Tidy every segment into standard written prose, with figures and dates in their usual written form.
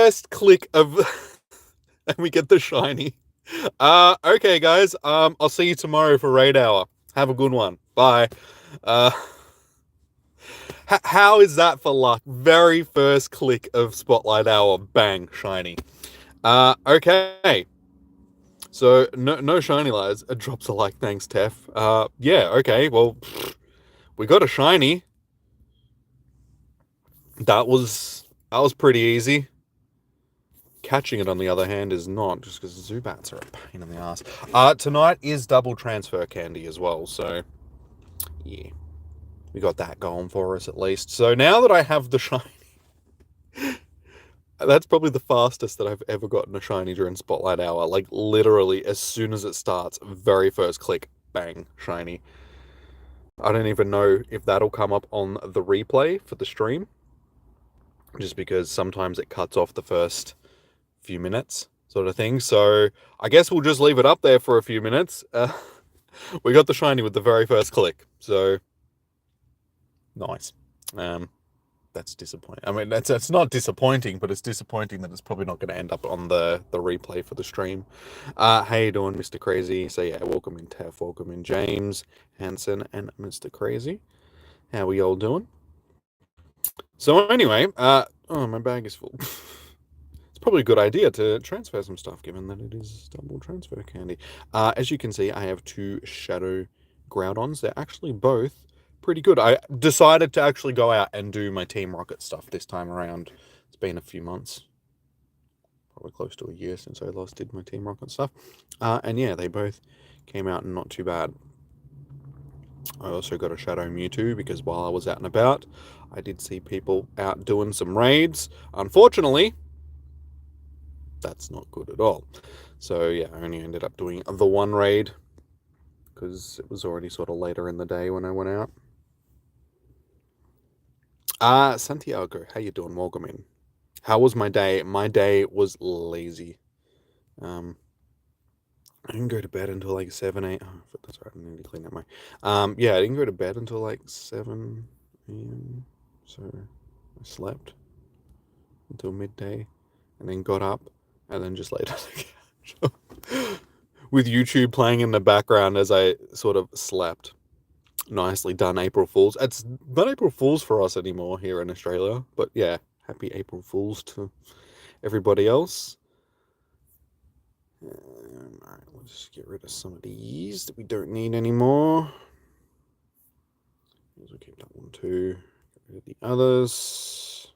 first click of and we get the shiny. Okay, guys. I'll see you tomorrow for raid hour. Have a good one. Bye. Uh, how is that for luck? Very first click of Spotlight Hour, bang, shiny. Okay. So no shiny, lads. It drops a like, thanks, Tef. Yeah, okay. Well, we got a shiny. That was pretty easy. Catching it, on the other hand, is not, just because Zubats are a pain in the ass. Tonight is double transfer candy as well, so yeah, we got that going for us at least. So now that I have the shiny, that's probably the fastest that I've ever gotten a shiny during Spotlight Hour. Like, literally, as soon as it starts, very first click, bang, shiny. I don't even know if that'll come up on the replay for the stream, just because sometimes it cuts off the first few minutes sort of thing. So I guess we'll just leave it up there for a few minutes. We got the shiny with the very first click, so nice. That's disappointing. I mean, that's not disappointing, but it's disappointing that it's probably not going to end up on the replay for the stream. How you doing, Mr. Crazy? So yeah, welcome in Tef, welcome in James, Hanson, and Mr. Crazy. How we all doing? So anyway, oh, my bag is full. It's probably a good idea to transfer some stuff, given that it is double transfer candy. As you can see, I have two Shadow Groudons. They're actually both pretty good. I decided to actually go out and do my Team Rocket stuff this time around. It's been a few months, probably close to a year since I last did my Team Rocket stuff. And yeah, they both came out not too bad. I also got a Shadow Mewtwo because while I was out and about, I did see people out doing some raids. Unfortunately, that's not good at all. So yeah, I only ended up doing the one raid because it was already sort of later in the day when I went out. Santiago, how you doing? Welcome in. How was my day? My day was lazy. I didn't go to bed until like 7, 8. Oh, that's right, I need to clean up my... yeah, I didn't go to bed until like 7 a.m. So I slept until midday and then got up and then just laid on the couch with YouTube playing in the background as I sort of slept. Nicely done, April Fools. It's not April Fools for us anymore here in Australia, but yeah, happy April Fools to everybody else. Alright, let's just get rid of some of these that we don't need anymore. We'll keep that one too. Get rid of the others.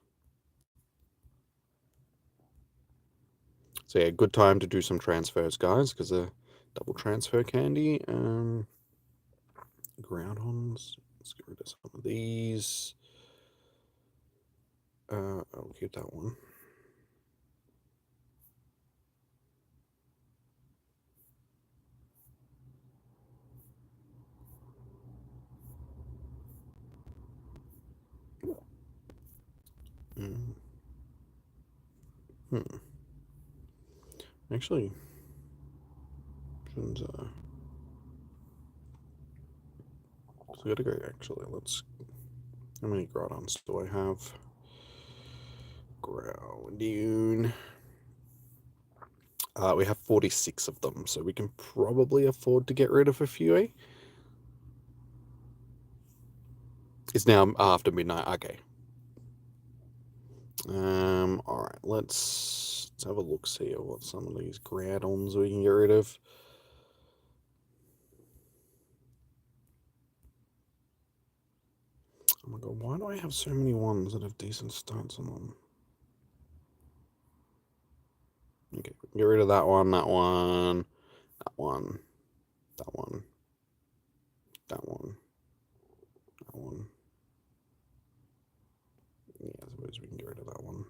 So yeah, good time to do some transfers, guys, because a double transfer candy. Groundhorns. Let's get rid of some of these. I'll keep that one. Actually, shouldn't so we gotta go. Actually, let's. How many Groudons do I have? Groudon. We have 46 of them, so we can probably afford to get rid of a few. Eh? It's now after midnight. Okay. All right. Let's have a look. See what some of these Groudons we can get rid of. Oh my god, why do I have so many ones that have decent stats on them? Okay, get rid of that one, that one, that one, that one, that one, that one. Yeah, I suppose we can get rid of that one.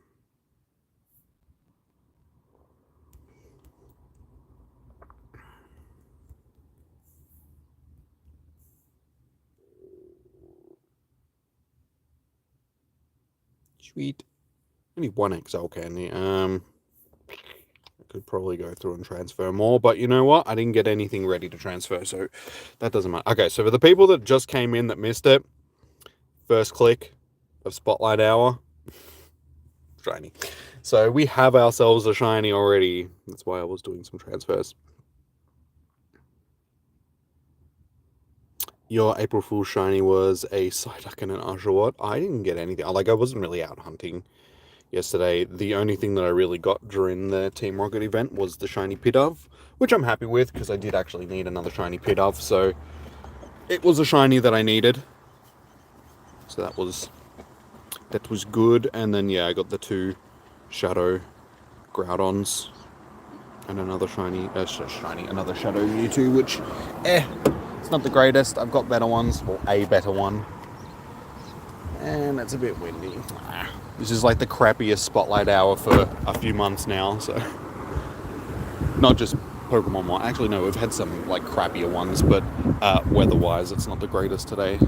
Sweet. I need one XL candy. I could probably go through and transfer more, but you know what? I didn't get anything ready to transfer, so that doesn't matter. Okay, so for the people that just came in that missed it, first click of Spotlight Hour. shiny. So we have ourselves a shiny already. That's why I was doing some transfers. Your April Fool's shiny was a Psyduck and an Oshawott. I didn't get anything. Like, I wasn't really out hunting yesterday. The only thing that I really got during the Team Rocket event was the shiny Pidove, which I'm happy with because I did actually need another shiny Pidove. So it was a shiny that I needed. So that was good. And then yeah, I got the 2 Shadow Groudons and another another Shadow Mewtwo, which it's not the greatest. I've got better ones, or a better one. And it's a bit windy. This is like the crappiest Spotlight Hour for a few months now, so not just Pokemon one. Actually, no, we've had some like crappier ones, but weather-wise, it's not the greatest today.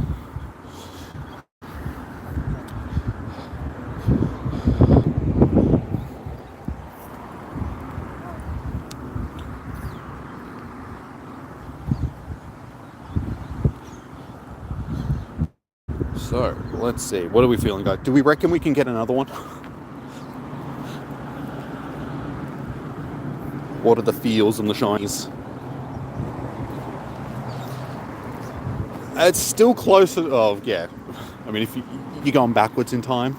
So, let's see. What are we feeling, guys? Do we reckon we can get another one? What are the feels and the shinies? It's still closer. Oh, yeah. I mean, if you're going backwards in time,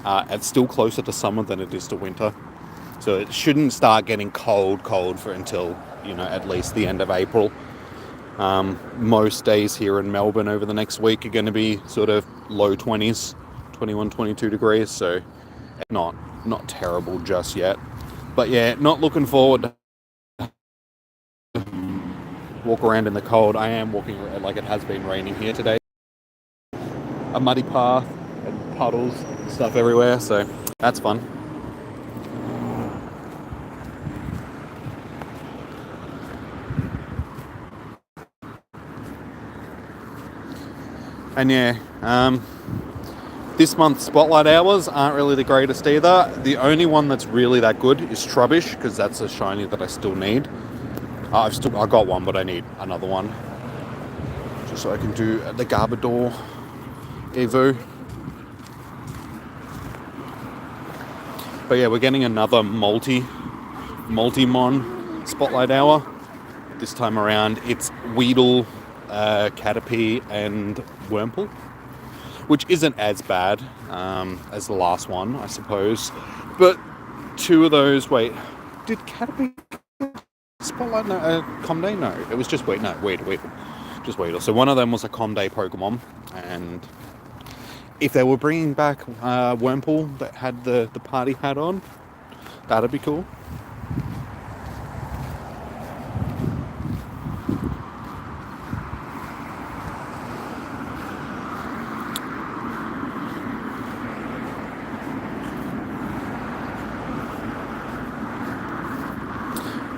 it's still closer to summer than it is to winter. So it shouldn't start getting cold for until, at least the end of April. Most days here in Melbourne over the next week are going to be sort of low 20s, 21, 22 degrees, so not terrible just yet. But yeah, not looking forward to walk around in the cold. I am walking around like it has been raining here today. A muddy path and puddles and stuff everywhere, so that's fun. And yeah, this month's Spotlight Hours aren't really the greatest either. The only one that's really that good is Trubbish, because that's a shiny that I still need. I got one, but I need another one. Just so I can do the Garbodor Evo. But yeah, we're getting another multi-mon Spotlight Hour. This time around, it's Weedle, Caterpie and Wurmple, which isn't as bad as the last one, I suppose. But 2 of those, wait, did Caterpie Spotlight? No, Comday? No, it was just Weedle. Just Weedle. So one of them was a Comday Pokemon, and if they were bringing back Wurmple that had the party hat on, that'd be cool.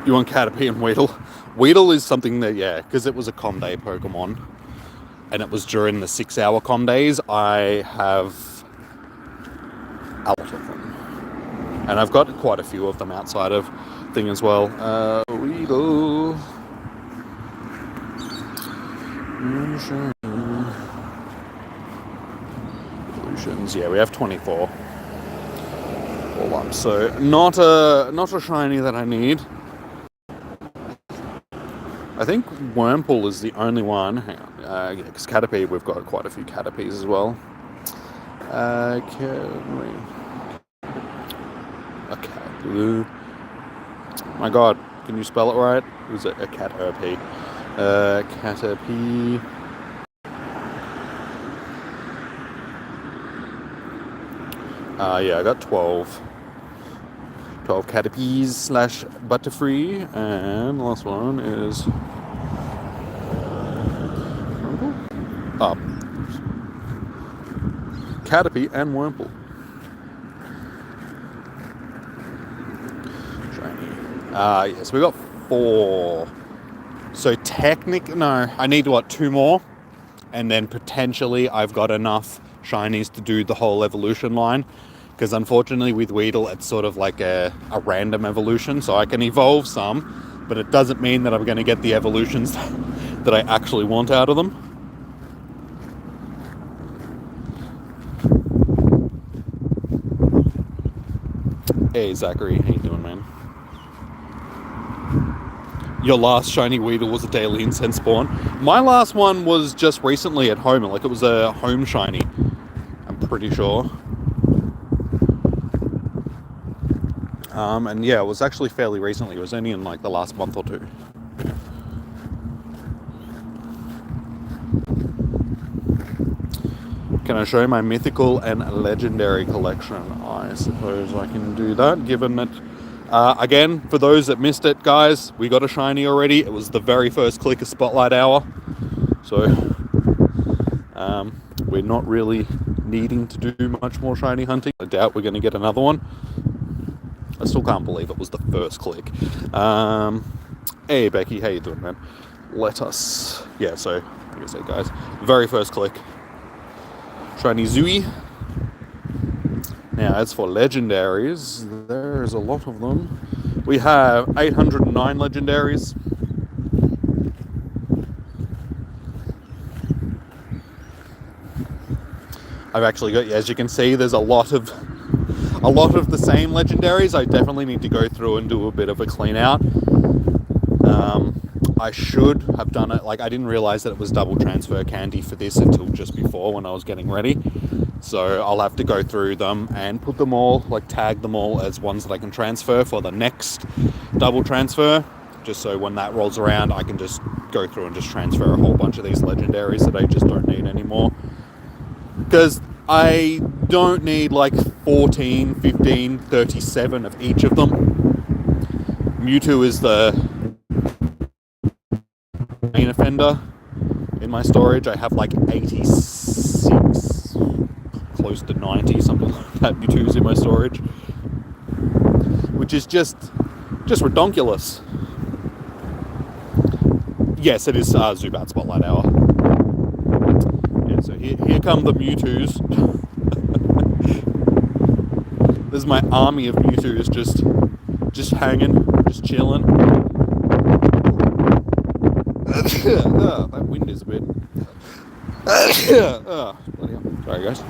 You want Caterpie and Weedle? Weedle is something that, yeah, because it was a Comday Pokemon, and it was during the 6-hour Comdays, I have a lot of them. And I've got quite a few of them outside of thing as well. Weedle. Evolutions. Yeah, we have 24. All up. So not a shiny that I need. I think Wurmple is the only one. Hang on, yeah, because Caterpie, we've got quite a few Caterpies as well. Okay. My God, can you spell it right? Or is it a Caterpie? Caterpie. Yeah, I got 12. 12 Caterpies / Butterfree, and the last one is Caterpie and Wurmple. Shiny. Yes, we got 4. So no, I need 2 more, and then potentially I've got enough shinies to do the whole evolution line. Because unfortunately with Weedle, it's sort of like a random evolution. So I can evolve some, but it doesn't mean that I'm going to get the evolutions that I actually want out of them. Hey, Zachary, how you doing, man? Your last shiny Weedle was a daily incense spawn. My last one was just recently at home, like it was a home shiny, I'm pretty sure. And yeah, it was actually fairly recently. It was only in like the last month or two. Can I show my mythical and legendary collection? I suppose I can do that, given that, again, for those that missed it, guys, we got a shiny already. It was the very first click of Spotlight Hour. So, we're not really needing to do much more shiny hunting. I doubt we're going to get another one. I still can't believe it was the first click. Hey, Becky, how you doing, man? Let us... Yeah, so, like I said, guys, very first click. Shiny Zooey. Now, as for legendaries, there's a lot of them. We have 809 legendaries. I've actually got, as you can see, there's a lot of the same legendaries. I definitely need to go through and do a bit of a clean out. I should have done it, like I didn't realize that it was double transfer candy for this until just before when I was getting ready. So I'll have to go through them and put them all, like tag them all as ones that I can transfer for the next double transfer. Just so when that rolls around, I can just go through and just transfer a whole bunch of these legendaries that I just don't need anymore. Because I don't need like 14, 15, 37 of each of them. Mewtwo is the main offender in my storage. I have like 86, close to 90, something like that, Mewtwo's in my storage. Which is just redonkulous. Yes, it is Zubat Spotlight Hour. Yeah, so here come the Mewtwo's. There's my army of Mewtwo's just hanging, just chilling. That wind is a bit. Sorry, guys.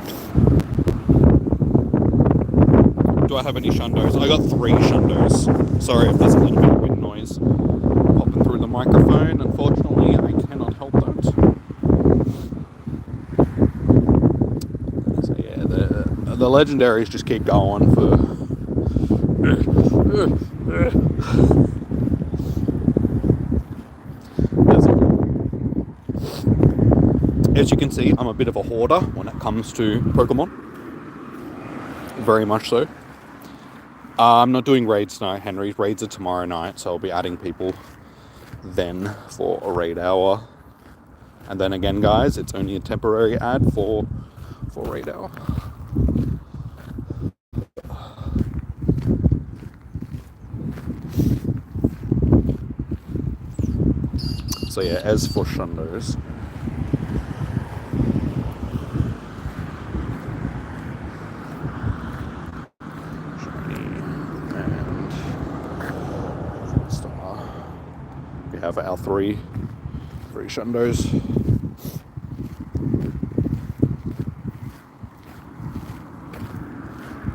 Do I have any shundos? I got 3 shundos. Sorry if there's a little bit of wind noise popping through the microphone. Unfortunately, I cannot help that. So yeah, the legendaries just keep going for. As you can see, I'm a bit of a hoarder when it comes to Pokemon. Very much so. I'm not doing raids tonight, Henry. Raids are tomorrow night, so I'll be adding people then for a raid hour. And then again, guys, it's only a temporary ad for raid hour. So yeah, as for shundos, we have our three shundos.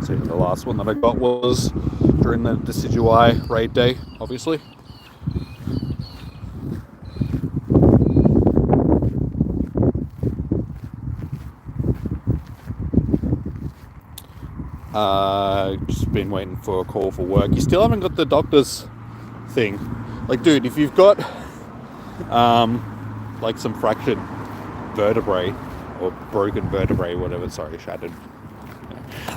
So the last one that I got was during the Decidueye raid day, obviously. Just been waiting for a call for work. You still haven't got the doctor's thing. Like, dude, if you've got like some fractured vertebrae or broken vertebrae, whatever, sorry, shattered.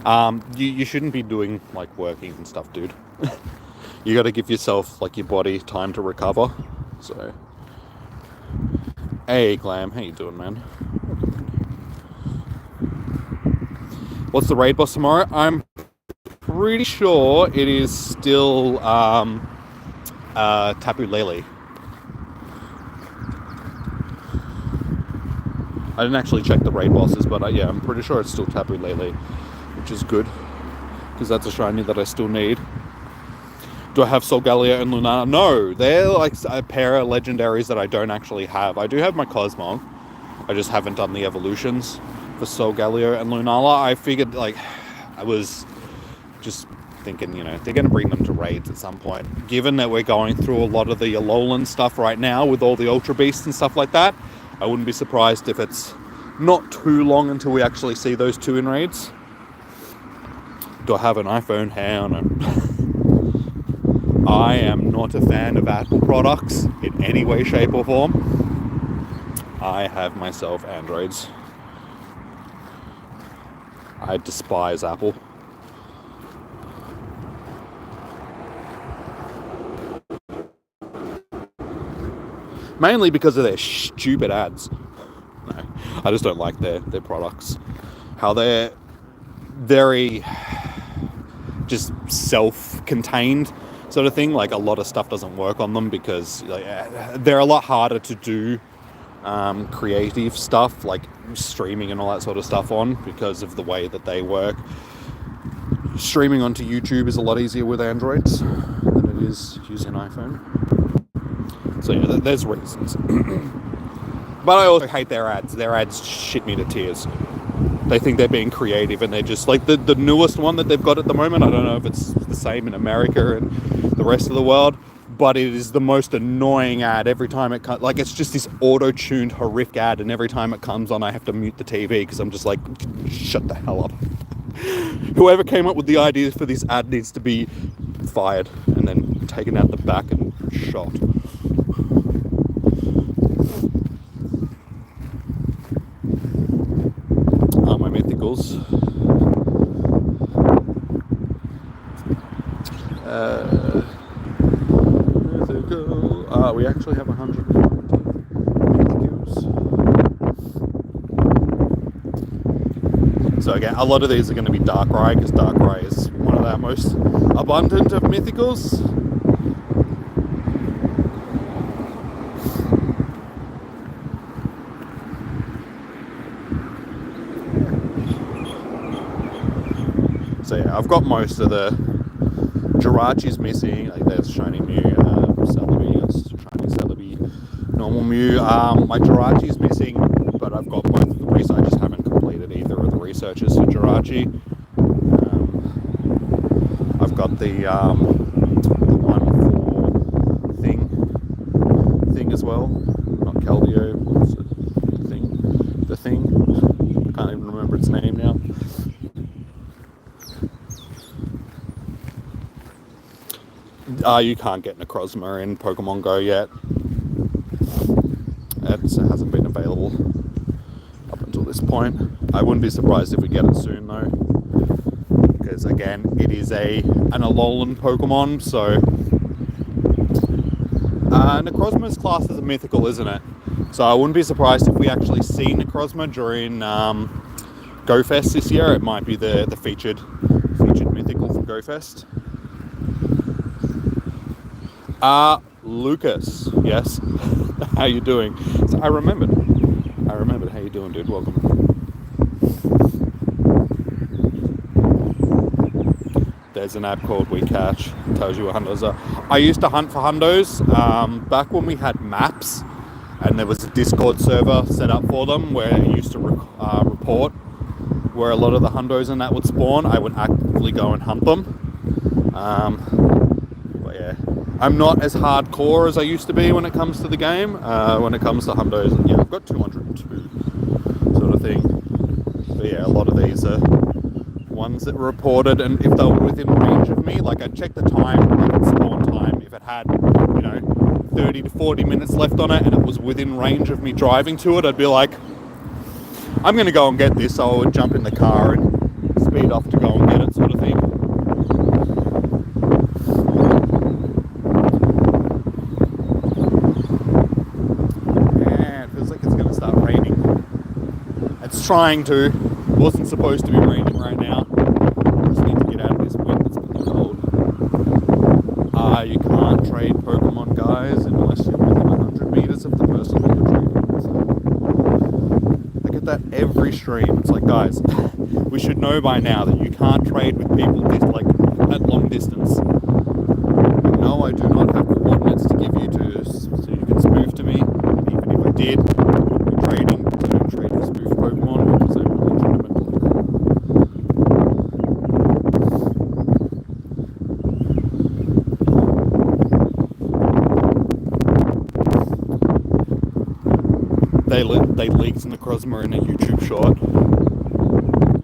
Yeah. You shouldn't be doing like working and stuff, dude. You got to give yourself, like, your body time to recover. So, hey, Glam, how you doing, man? What's the raid boss tomorrow? I'm pretty sure it is still Tapu Lele. I didn't actually check the raid bosses, but yeah, I'm pretty sure it's still Tapu Lele, which is good, because that's a shiny that I still need. Do I have Solgaleo and Lunala? No, they're like a pair of legendaries that I don't actually have. I do have my Cosmog. I just haven't done the evolutions for Solgaleo and Lunala. I figured, like, I was just thinking, you know, they're going to bring them to raids at some point. Given that we're going through a lot of the Alolan stuff right now with all the Ultra Beasts and stuff like that, I wouldn't be surprised if it's not too long until we actually see those 2 in raids. Do I have an iPhone? Hell no. I am not a fan of Apple products in any way, shape or form. I have myself Androids. I despise Apple. Mainly because of their stupid ads. No, I just don't like their products. How they're very just self-contained sort of thing. Like, a lot of stuff doesn't work on them because they're a lot harder to do creative stuff like streaming and all that sort of stuff on because of the way that they work. Streaming onto YouTube is a lot easier with Androids than it is using an iPhone. So yeah, there's reasons. But I also hate their ads. Their ads shit me to tears. They think they're being creative, and they're just like the newest one that they've got at the moment. I don't know if it's the same in America and the rest of the world, but it is the most annoying ad every time it comes. Like, it's just this auto-tuned horrific ad, and every time it comes on, I have to mute the TV because I'm just like, shut the hell up. Whoever came up with the idea for this ad needs to be fired and then taken out the back and shot. My Mythicals. Mythical. We actually have 100 Mythicals. So again, a lot of these are going to be Darkrai, because Darkrai is one of our most abundant of Mythicals. So yeah, I've got most of the Jirachi's missing. Like, there's Shiny Mew, Celebi, Shiny Celebi, normal Mew. My Jirachi's missing, but I've got both of the research. I just haven't completed either of the researches for Jirachi. I've got the one for Thing as well. Not Keldeo, what's it? The Thing. I can't even remember its name now. You can't get Necrozma in Pokemon Go yet. It hasn't been available up until this point. I wouldn't be surprised if we get it soon though, because again, it is an Alolan Pokemon, so Necrozma's classed as a mythical, isn't it? So I wouldn't be surprised if we actually see Necrozma during GoFest this year. It might be the featured mythical from GoFest. Lucas, yes. How you doing? So I remembered. How you doing, dude? Welcome. There's an app called WeCatch. Tells you what hundos are. I used to hunt for hundos back when we had maps, and there was a Discord server set up for them where it used to report where a lot of the hundos and that would spawn. I would actively go and hunt them. But yeah, I'm not as hardcore as I used to be when it comes to the game. When it comes to hundos, yeah, I've got 202 sort of thing. But yeah, a lot of these are ones that were reported, and if they were within range of me, like I'd check the time, like its spawn time, if it had, 30 to 40 minutes left on it and it was within range of me driving to it, I'd be like, I'm going to go and get this. So I would jump in the car and speed off to go and get it, sort of thing. Yeah, it feels like it's going to start raining. It's trying to. It wasn't supposed to be raining right now. I just need to get out of this wind. It's pretty cold. You can't trade Pokemon, guys, unless you're within 100 meters of the person that you're trading with. So I get that every stream. It's like, guys, we should know by now that you can't trade with people at long distance. And no, I do not have coordinates to give you so you can spoof to me. And even if I did, I wouldn't be trading. I don't trade with spoof Pokemon because I'm legitimate. they leaked Necrozma in a YouTube short.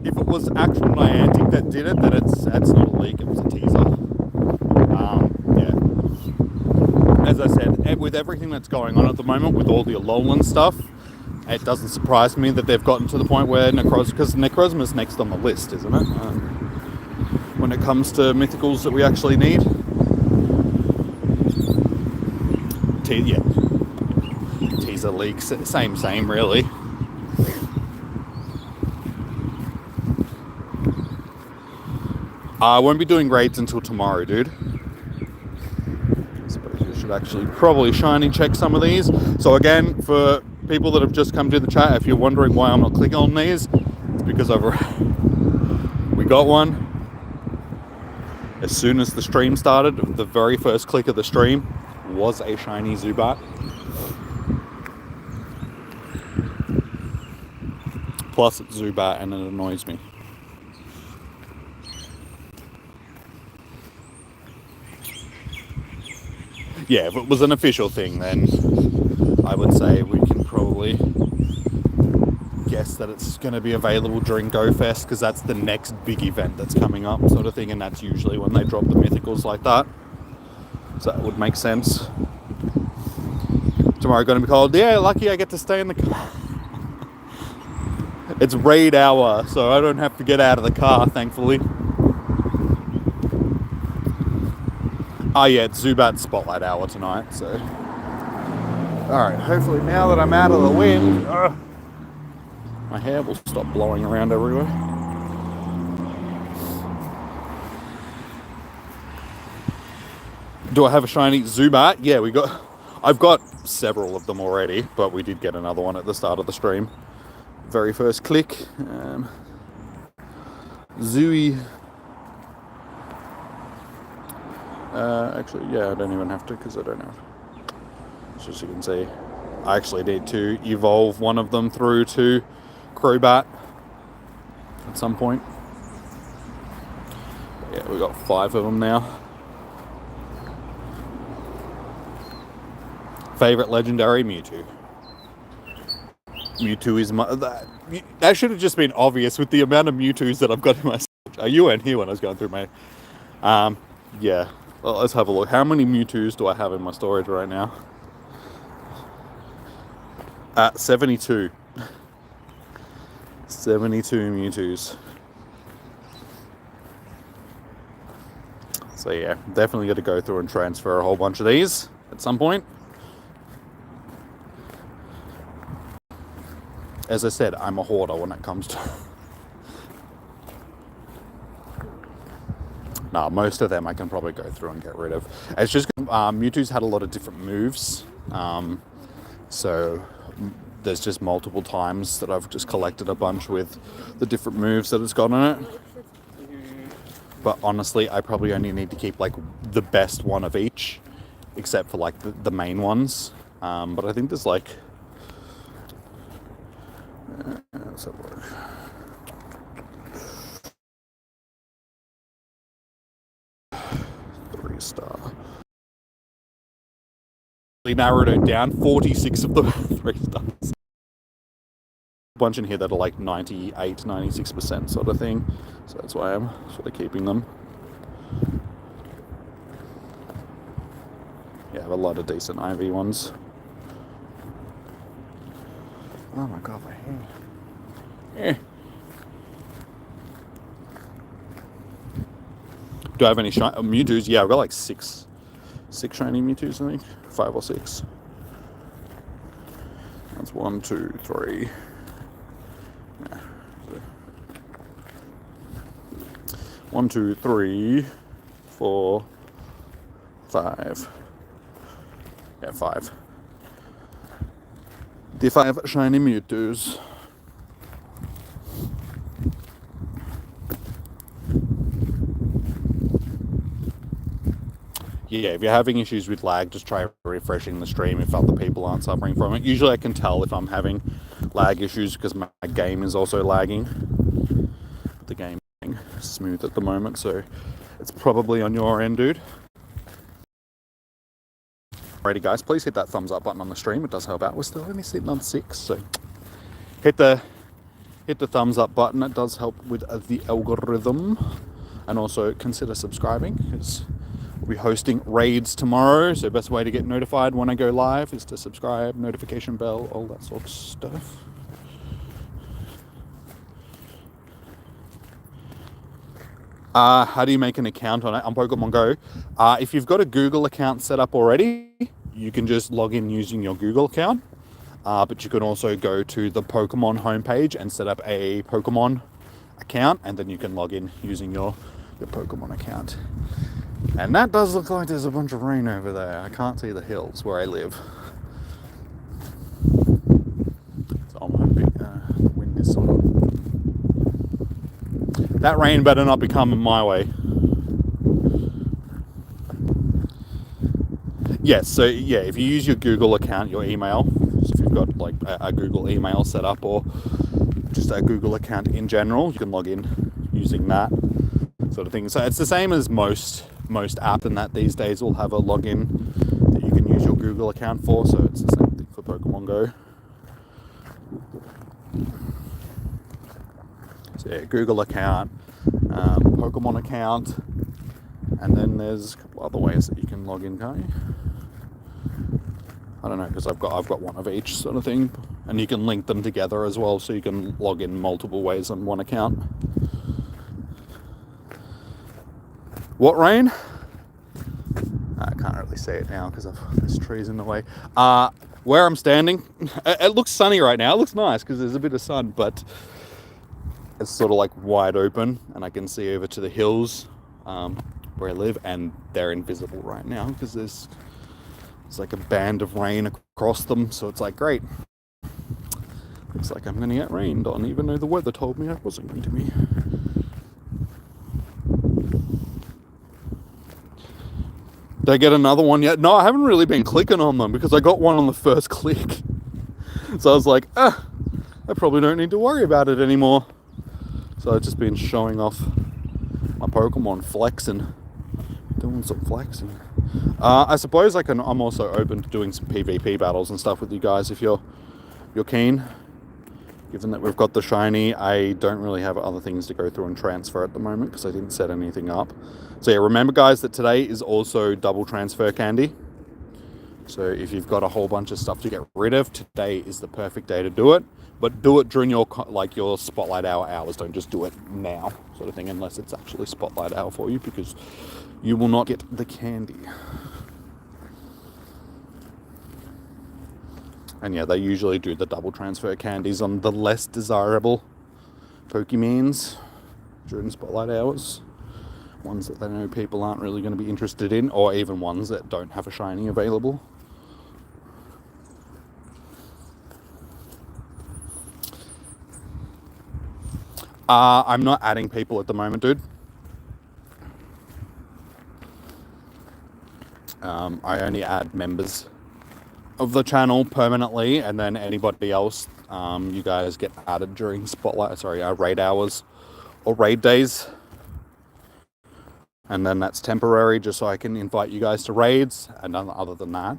If it was actual Niantic that did it, then it's not a leak, it was a teaser. Yeah. As I said, with everything that's going on at the moment, with all the Alolan stuff, it doesn't surprise me that they've gotten to the point where because Necrozma's next on the list, isn't it? When it comes to mythicals that we actually need. Yeah. Teaser leaks, same really. I won't be doing raids until tomorrow, dude. I suppose you should actually probably shiny check some of these. So again, for people that have just come to the chat, if you're wondering why I'm not clicking on these, it's because we got one. As soon as the stream started, the very first click of the stream was a shiny Zubat. Plus it's Zubat and it annoys me. Yeah, if it was an official thing, then I would say we can probably guess that it's going to be available during GoFest, because that's the next big event that's coming up, sort of thing, and that's usually when they drop the mythicals like that. So that would make sense. Tomorrow going to be cold. Yeah, lucky I get to stay in the car. It's raid hour, so I don't have to get out of the car, thankfully. Oh yeah, it's Zubat Spotlight Hour tonight, so... Alright, hopefully now that I'm out of the wind, my hair will stop blowing around everywhere. Do I have a shiny Zubat? Yeah, I've got several of them already, but we did get another one at the start of the stream. Very first click. Zooey. Actually, yeah, I don't even have to, because I don't know. So as you can see, I actually need to evolve one of them through to Crobat at some point. But yeah, we've got 5 of them now. Favorite legendary? Mewtwo. Mewtwo is that should have just been obvious with the amount of Mewtwo's that I've got in my... You weren't here when I was going through my... yeah. Well, let's have a look. How many Mewtwo's do I have in my storage right now? 72. 72 Mewtwo's. So yeah, definitely got to go through and transfer a whole bunch of these at some point. As I said, I'm a hoarder when it comes to... Nah, most of them I can probably go through and get rid of. It's just Mewtwo's had a lot of different moves, so there's just multiple times that I've just collected a bunch with the different moves that it's got in it. But honestly, I probably only need to keep like the best one of each, except for like the main ones. But I think there's like... let's have a look. Star. We narrowed it down. 46 of them 3 stars. A bunch in here that are like 98, 96% sort of thing. So that's why I'm sort of keeping them. Yeah, I have a lot of decent IV ones. Oh my god, my hair. Yeah. Do I have any shiny Mewtwo's? Yeah, I've got like six shiny Mewtwo's, I think. 5 or 6. That's 1, 2, 3. Yeah. 1, 2, 3, 4, 5. Yeah, 5. The 5 shiny Mewtwo's. Yeah, if you're having issues with lag, just try refreshing the stream if other people aren't suffering from it. Usually I can tell if I'm having lag issues because my game is also lagging. The game is smooth at the moment, so it's probably on your end, dude. Alrighty guys, please hit that thumbs up button on the stream. It does help out. We're still only sitting on 6, so hit the thumbs up button. It does help with the algorithm. And also consider subscribing, because we'll be hosting raids tomorrow. So best way to get notified when I go live is to subscribe, notification bell, all that sort of stuff. How do you make an account on Pokemon Go? If you've got a Google account set up already, you can just log in using your Google account. But you can also go to the Pokemon homepage and set up a Pokemon account, and then you can log in using your Pokemon account. And that does look like there's a bunch of rain over there. I can't see the hills where I live. So I'm hoping the wind is sort of... That rain better not be coming my way. Yes, so yeah, if you use your Google account, your email, so if you've got like a Google email set up or just a Google account in general, you can log in using that sort of thing. So it's the same as most apps, and that these days will have a login that you can use your Google account for. So it's the same thing for Pokemon Go. So yeah, Google account, Pokemon account, and then there's a couple other ways that you can log in, can't you? I don't know, because I've got one of each sort of thing, and you can link them together as well, so you can log in multiple ways on one account. What rain? I can't really see it now because there's trees in the way. Where I'm standing, it looks sunny right now. It looks nice because there's a bit of sun, but it's sort of like wide open, and I can see over to the hills where I live, and they're invisible right now because there's like a band of rain across them. So it's like, great. Looks like I'm going to get rained on, even though the weather told me I wasn't going to be. Did I get another one yet? No, I haven't really been clicking on them because I got one on the first click. So I was like, I probably don't need to worry about it anymore. So I've just been showing off my Pokemon, flexing, doing some flexing. I suppose I'm also open to doing some PvP battles and stuff with you guys if you're keen. Given that we've got the shiny, I don't really have other things to go through and transfer at the moment because I didn't set anything up. So yeah, remember guys that today is also double transfer candy. So if you've got a whole bunch of stuff to get rid of, today is the perfect day to do it. But do it during your Spotlight Hour hours. Don't just do it now, sort of thing, unless it's actually Spotlight Hour for you, because you will not get the candy. And yeah, they usually do the double transfer candies on the less desirable Pokemons during Spotlight Hours. Ones that they know people aren't really going to be interested in, or even ones that don't have a shiny available. I'm not adding people at the moment, dude. I only add members of the channel permanently, and then anybody else, you guys get added during raid hours or raid days. And then that's temporary, just so I can invite you guys to raids. And other than that,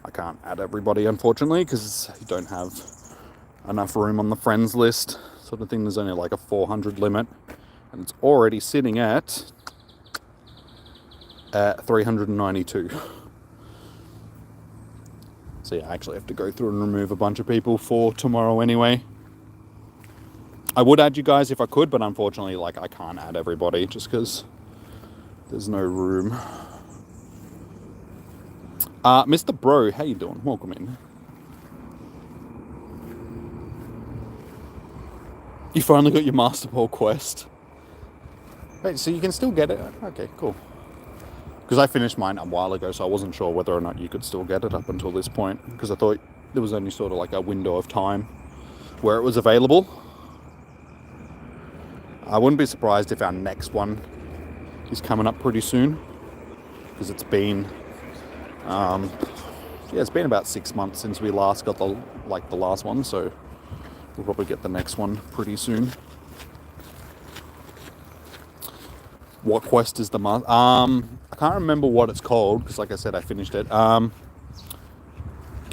I can't add everybody, unfortunately, because you don't have enough room on the friends list, sort of thing. There's only like a 400 limit, and it's already sitting at 392. So yeah, I actually have to go through and remove a bunch of people for tomorrow anyway. I would add you guys if I could, but unfortunately, I can't add everybody just because there's no room. Mr. Bro, how you doing? Welcome in. You finally got your Master Ball quest. Wait, so you can still get it? Okay, cool. Because I finished mine a while ago, so I wasn't sure whether or not you could still get it up until this point. Because I thought there was only sort of like a window of time where it was available. I wouldn't be surprised if our next one is coming up pretty soon. Because it's been... it's been about 6 months since we last got the last one, so we'll probably get the next one pretty soon. What quest is the I can't remember what it's called, because like I said, I finished it.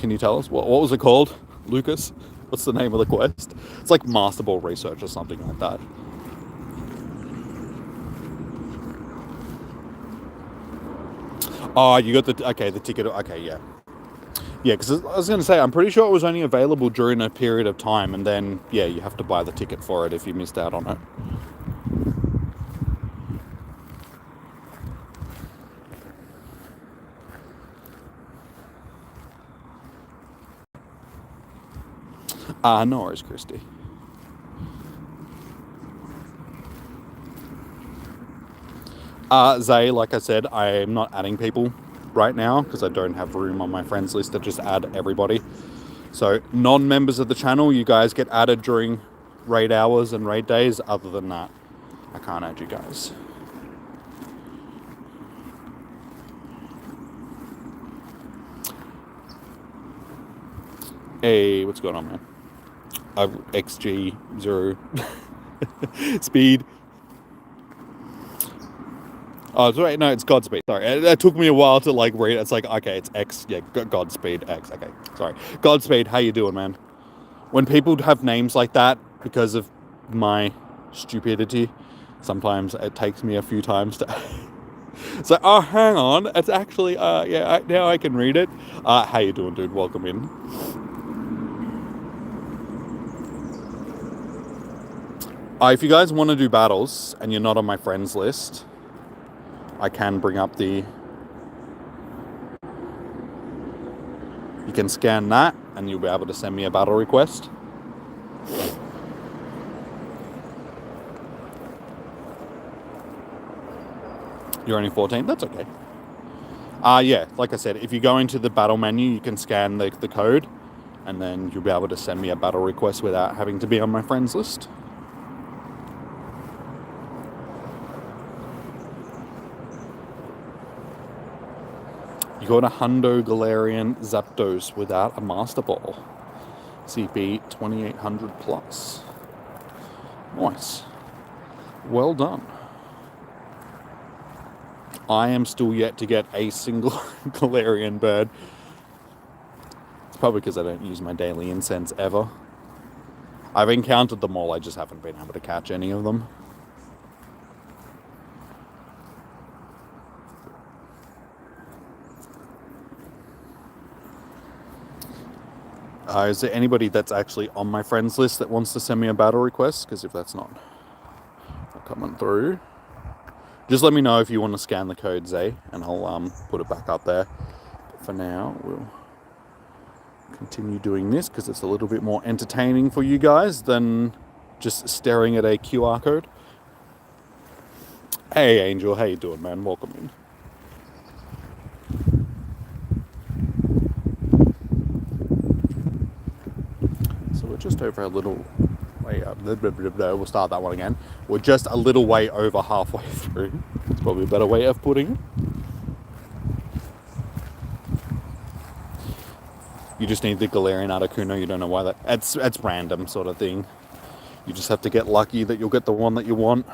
can you tell us? What was it called, Lucas? What's the name of the quest? It's like Master Ball Research or something like that. Oh, you got the... Okay, the ticket... Okay, yeah. Yeah, because I was going to say, I'm pretty sure it was only available during a period of time, and then, yeah, you have to buy the ticket for it if you missed out on it. No worries, Christy. Zay, like I said, I'm not adding people right now because I don't have room on my friends list to just add everybody. So non-members of the channel, you guys get added during raid hours and raid days. Other than that, I can't add you guys. Hey, what's going on, man? XG0 speed. Oh, sorry, no, it's Godspeed. Sorry, it took me a while to like read. It's like, okay, it's X. Yeah, Godspeed X. Okay, sorry. Godspeed, how you doing, man? When people have names like that because of my stupidity, sometimes it takes me a few times to. It's like, oh, hang on, it's actually, yeah, now I can read it. How you doing, dude? Welcome in. If you guys want to do battles and you're not on my friends list, I can bring up the... You can scan that and you'll be able to send me a battle request. You're only 14? That's okay. Yeah, like I said, if you go into the battle menu, you can scan the code and then you'll be able to send me a battle request without having to be on my friends list. You got a Hundo Galarian Zapdos without a Master Ball. CP 2800 plus. Nice. Well done. I am still yet to get a single Galarian bird. It's probably because I don't use my daily incense ever. I've encountered them all, I just haven't been able to catch any of them. Is there anybody that's actually on my friends list that wants to send me a battle request? Because if that's not coming through, just let me know if you want to scan the code, Zay, and I'll put it back up there. But for now, we'll continue doing this because it's a little bit more entertaining for you guys than just staring at a QR code. Hey, Angel, how you doing, man? Welcome in. Just over a little way up. We'll start that one again. We're just a little way over halfway through. It's probably a better way of putting it. You just need the Galarian Articuno. You don't know why that. It's random sort of thing. You just have to get lucky that you'll get the one that you want.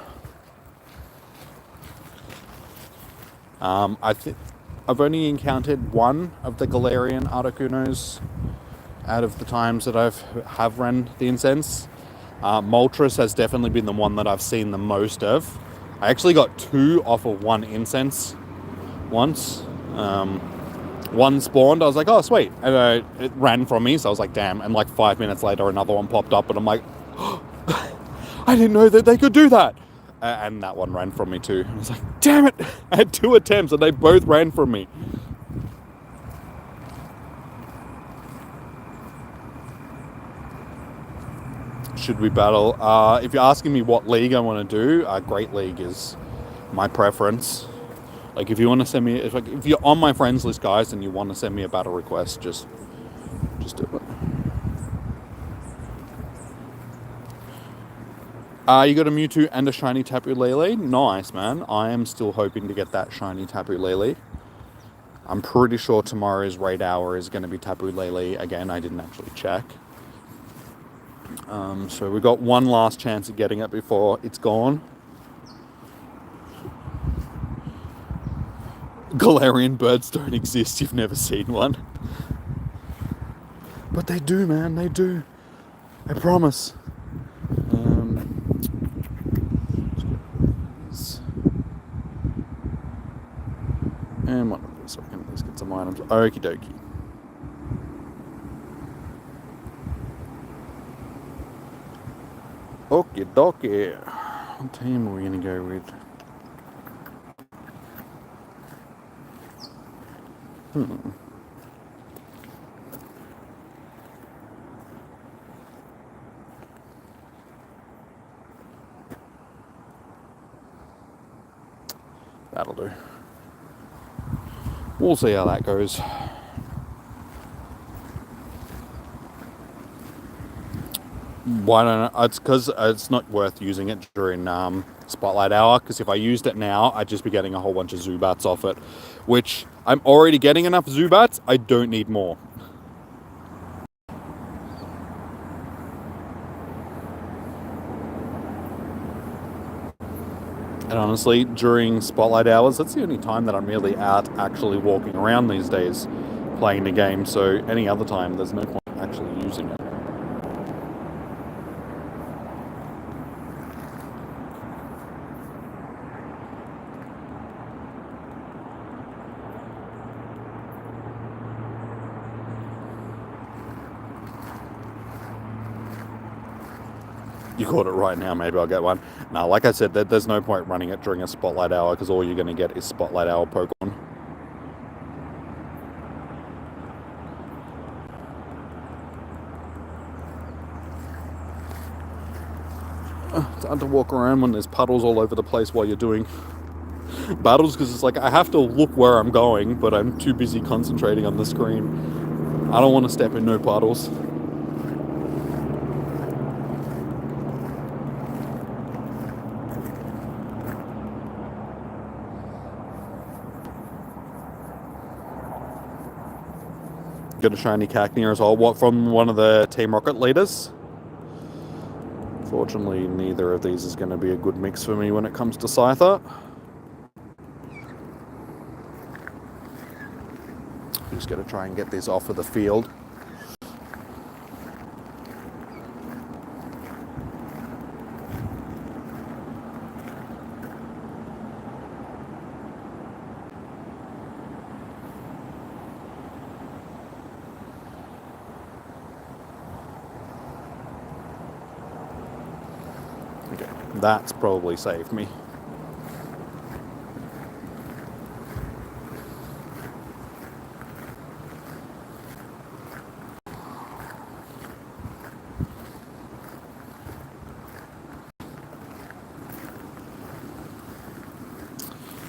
I've only encountered one of the Galarian Articunos out of the times that have ran the incense. Moltres has definitely been the one that I've seen the most of. I actually got 2 off of 1 incense once. One spawned, I was like, oh sweet, and it ran from me, so I was like, damn, and like 5 minutes later another one popped up and I'm like, oh, I didn't know that they could do that. And that one ran from me too. I was like, damn it, I had 2 attempts and they both ran from me. Should we battle? If you're asking me what league I want to do, Great League is my preference. Like, if you want to send me, if you're on my friends list, guys, and you want to send me a battle request, just do it. You got a Mewtwo and a shiny Tapu Lele. Nice, man. I am still hoping to get that shiny Tapu Lele. I'm pretty sure tomorrow's raid hour is going to be Tapu Lele again. I didn't actually check. So we've got one last chance at getting it before it's gone. Galarian birds don't exist. You've never seen one. But they do, man, they do. I promise. And one of this, so we can at least get some items. Okie dokie. Okie dokie. What team are we going to go with? That'll do. We'll see how that goes. Why don't I? It's because it's not worth using it during Spotlight Hour, because if I used it now, I'd just be getting a whole bunch of Zubats off it, which I'm already getting enough Zubats. I don't need more. And honestly, during Spotlight Hours, that's the only time that I'm really out actually walking around these days playing the game, so any other time there's no point actually using it. You caught it right now, maybe I'll get one. Now, like I said, there's no point running it during a Spotlight Hour, because all you're going to get is Spotlight Hour Pokemon. It's hard to walk around when there's puddles all over the place while you're doing battles, because it's like I have to look where I'm going, but I'm too busy concentrating on the screen. I don't want to step in no puddles. Got a shiny Cacnea as well. What, from one of the Team Rocket leaders? Fortunately, neither of these is going to be a good mix for me when it comes to Scyther. I'm just going to try and get this off of the field. Okay, that's probably saved me.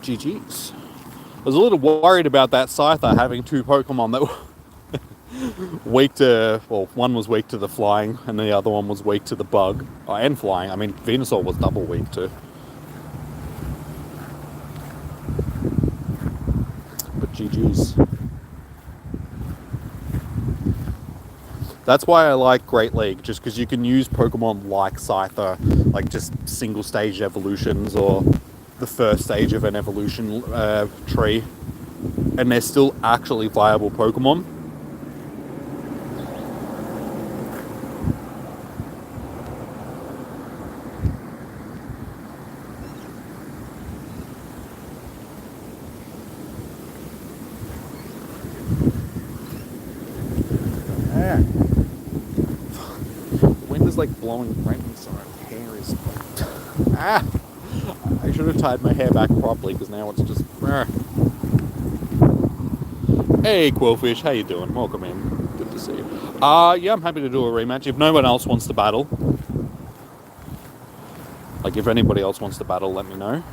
GG's. I was a little worried about that Scyther having two Pokemon that were weak to, well, one was weak to the flying and the other one was weak to the bug. Oh, and flying. I mean, Venusaur was double weak too. But GG's. That's why I like Great League, just because you can use Pokemon like Scyther, like just single stage evolutions or the first stage of an evolution tree, and they're still actually viable Pokemon. Yeah. Wind is like blowing right inside. Hair is ah. I should have tied my hair back properly, because now it's just... Hey, Quillfish, how you doing? Welcome in. Good to see you. Yeah, I'm happy to do a rematch. If no one else wants to battle, like if anybody else wants to battle, let me know.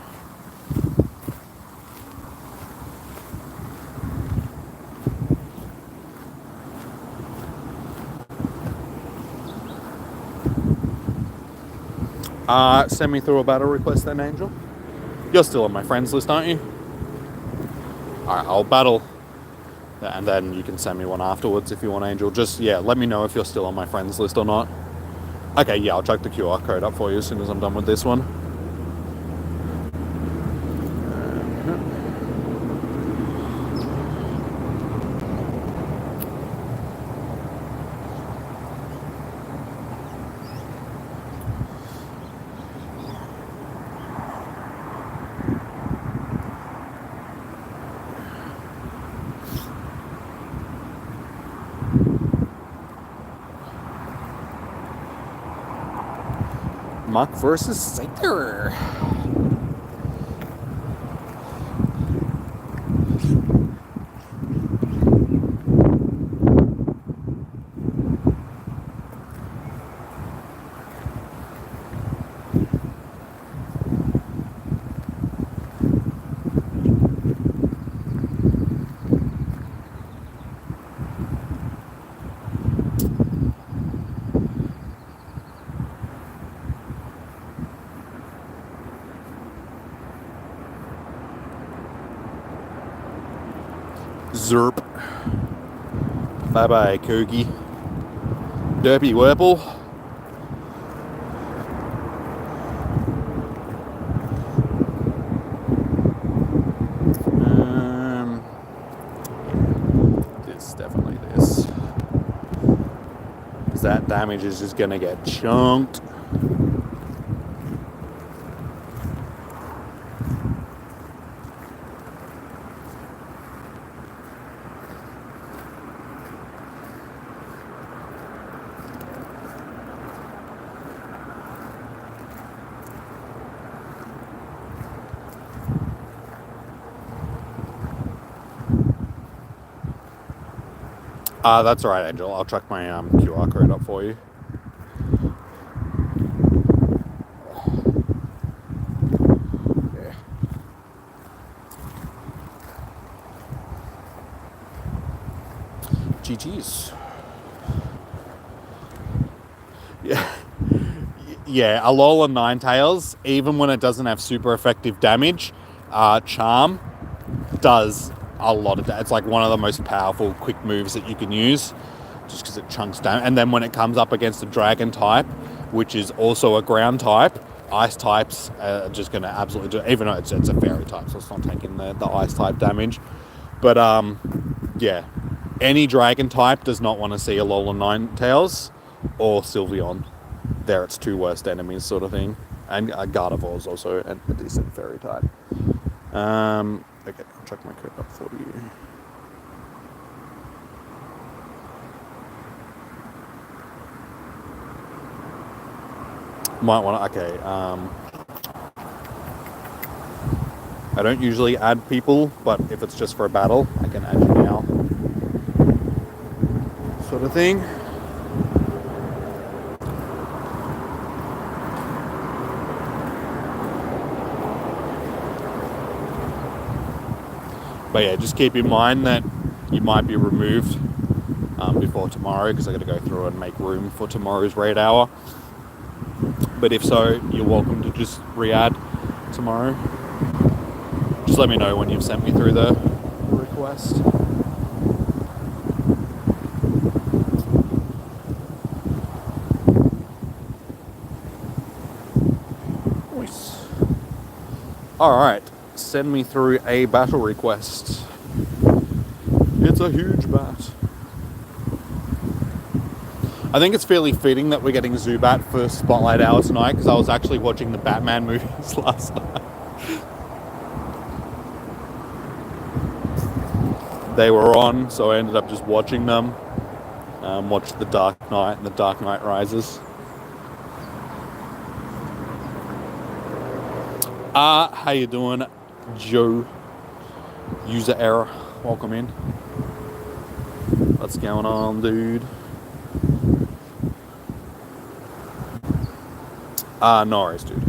Send me through a battle request then, Angel. You're still on my friends list, aren't you? Alright, I'll battle. And then you can send me one afterwards if you want, Angel. Just, yeah, let me know if you're still on my friends list or not. Okay, yeah, I'll chuck the QR code up for you as soon as I'm done with this one. Muck versus Saker. Zerp. Bye bye, Kogi. Derpy Wurple. It's definitely this. Because that damage is just gonna get chunked. That's all right, Angel. I'll chuck my QR code up for you. Yeah. GG's. Yeah. Yeah, Alola Ninetales, even when it doesn't have super effective damage, Charm does a lot of that. It's like one of the most powerful quick moves that you can use, just because it chunks down. And then when it comes up against a dragon type, which is also a ground type, ice types are just going to absolutely do it, even though it's a fairy type, so it's not taking the ice type damage. But yeah, any dragon type does not want to see Alola Ninetales or Sylveon. They're its two worst enemies, sort of thing. And Gardevoir is also a decent fairy type. Okay, I'll check my code up for you. Might want to, okay, I don't usually add people, but if it's just for a battle, I can add you now. Sort of thing. But yeah, just keep in mind that you might be removed before tomorrow, because I got to go through and make room for tomorrow's raid hour. But if so, you're welcome to just re-add tomorrow. Just let me know when you've sent me through the request. Nice. Alright. Send me through a battle request. It's a huge bat. I think it's fairly fitting that we're getting Zubat for Spotlight Hour tonight, because I was actually watching the Batman movies last night. They were on, so I ended up just watching them. Watched The Dark Knight and The Dark Knight Rises. How you doing, Joe? User error. Welcome in. What's going on, dude? No worries, dude.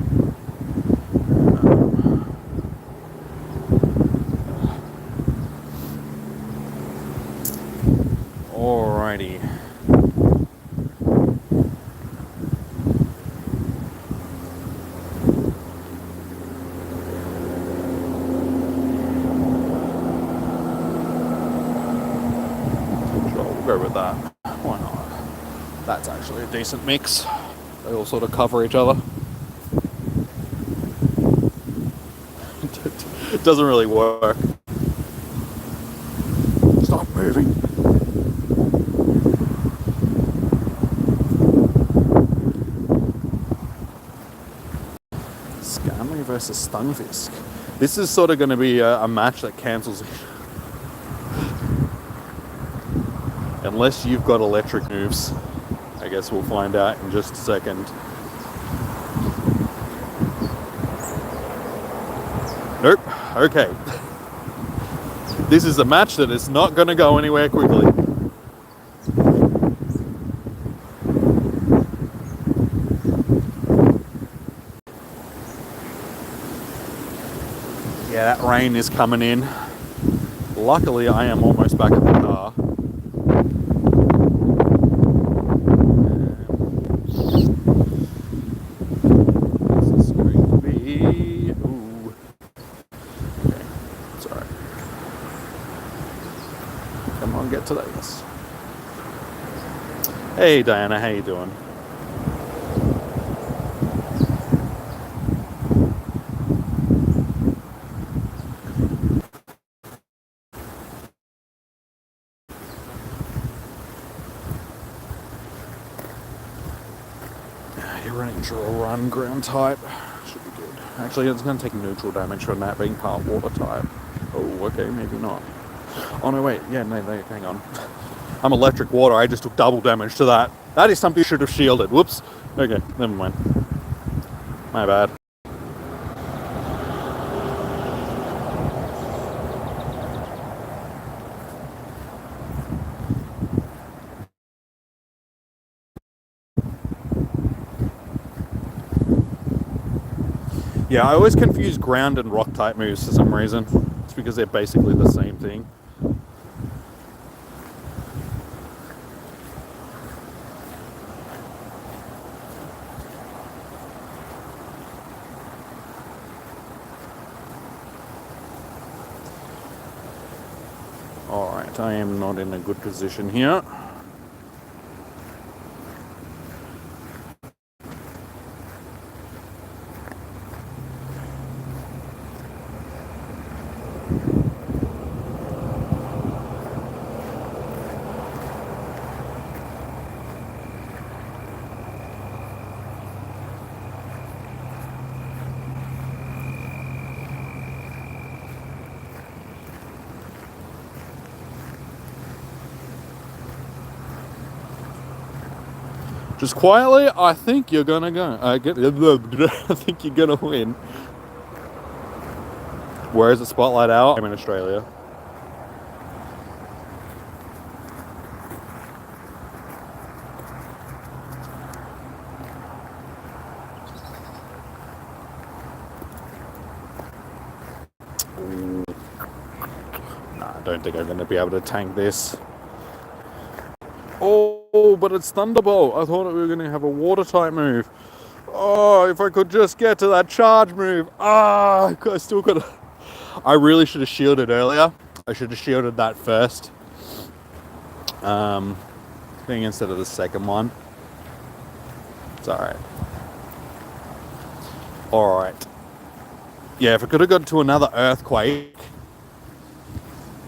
Alrighty. Go with that. Why not? That's actually a decent mix. They all sort of cover each other. It doesn't really work. Stop moving. Scanley versus Stunfisk. This is sort of going to be a match that cancels it. Unless you've got electric moves. I guess we'll find out in just a second. Nope. Okay. This is a match that is not going to go anywhere quickly. Yeah, that rain is coming in. Luckily, I am almost back at the car. This is going to be... Ooh. Okay, it's alright. Come on, get to this. Hey, Diana, how you doing? You're running draw run ground type. Should be good. Actually, it's going to take neutral damage from that being part water type. Oh, okay, maybe not. Oh, no, wait. Yeah, no, hang on. I'm electric water. I just took double damage to that. That is something you should have shielded. Whoops. Okay, never mind. My bad. Yeah, I always confuse ground and rock type moves for some reason. It's because they're basically the same thing. Alright, I am not in a good position here. Just quietly, I think you're gonna go. I think you're gonna win. Where is the Spotlight Hour? I'm in Australia. Nah, I don't think I'm gonna be able to tank this. Oh, but it's Thunderbolt. I thought we were going to have a water type move. Oh, if I could just get to that charge move. I still got to... I really should have shielded earlier. I should have shielded that first thing instead of the second one. It's alright. Alright. Yeah, if I could have got to another earthquake,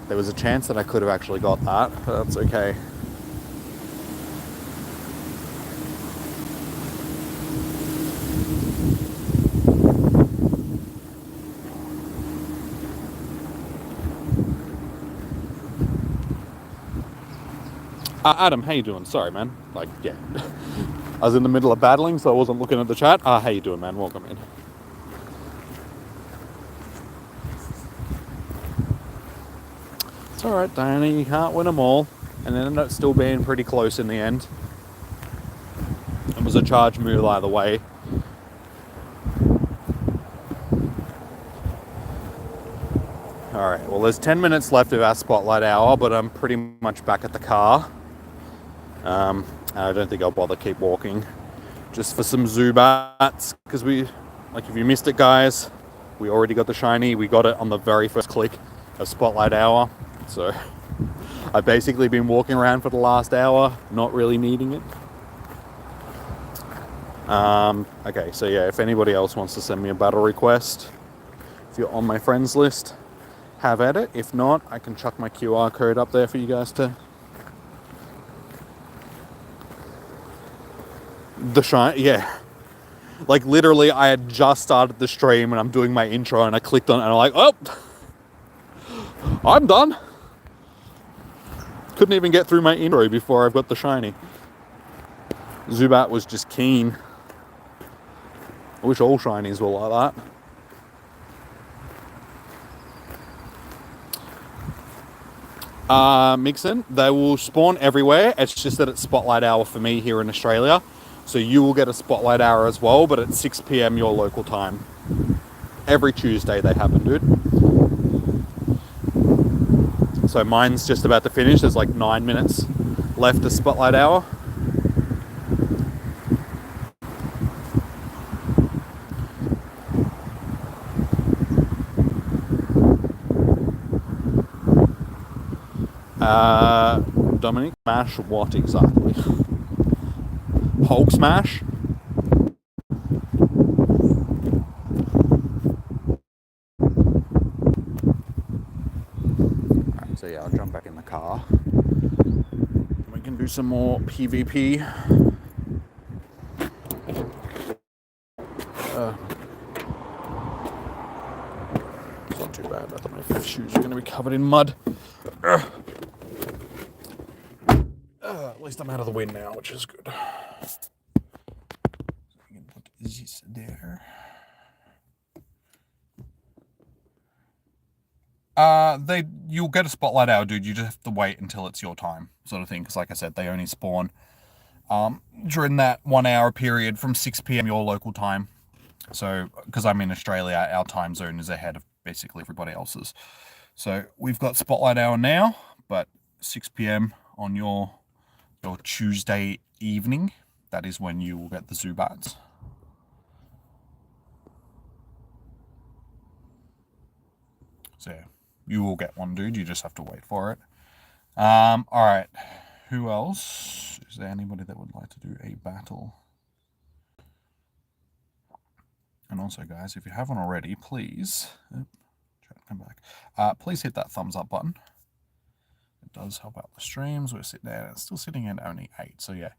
there was a chance that I could have actually got that, but that's okay. Adam, how you doing? Sorry, man. Like, yeah. I was in the middle of battling, so I wasn't looking at the chat. How you doing, man? Welcome in. It's alright, Diana. You can't win them all. And then ended up still being pretty close in the end. It was a charge move either way. Alright, well, there's 10 minutes left of our Spotlight Hour, but I'm pretty much back at the car. I don't think I'll bother keep walking. Just for some Zubats, because if you missed it, guys, we already got the shiny. We got it on the very first click of Spotlight Hour. So I've basically been walking around for the last hour, not really needing it. Okay, so yeah, if anybody else wants to send me a battle request, if you're on my friends list, have at it. If not, I can chuck my QR code up there for you guys to... The shine, yeah. Like, literally, I had just started the stream and I'm doing my intro and I clicked on it and I'm like, oh, I'm done. Couldn't even get through my intro before I've got the shiny. Zubat was just keen. I wish all shinies were like that. Mixin, they will spawn everywhere. It's just that it's Spotlight Hour for me here in Australia. So you will get a Spotlight Hour as well, but at 6 p.m. your local time. Every Tuesday they happen, dude. So mine's just about to finish. There's like 9 minutes left of Spotlight Hour. Dominic, smash what exactly? Hulk smash? Alright, so yeah, I'll jump back in the car. We can do some more PvP. It's not too bad. I thought my shoes are going to be covered in mud. At least I'm out of the wind now, which is good. So we can put this there. You'll get a Spotlight Hour, dude. You just have to wait until it's your time, sort of thing. Because, like I said, they only spawn during that 1 hour period from 6 p.m. your local time. So, because I'm in Australia, our time zone is ahead of basically everybody else's. So we've got Spotlight Hour now, but 6 p.m. on your Tuesday evening, that is when you will get the Zubats. So yeah, you will get one, dude. You just have to wait for it. All right. Who else? Is there anybody that would like to do a battle? And also, guys, if you haven't already, please try to come back. Please hit that thumbs up button. It does help out the streams. We're sitting there. It's still sitting at only 8. So yeah,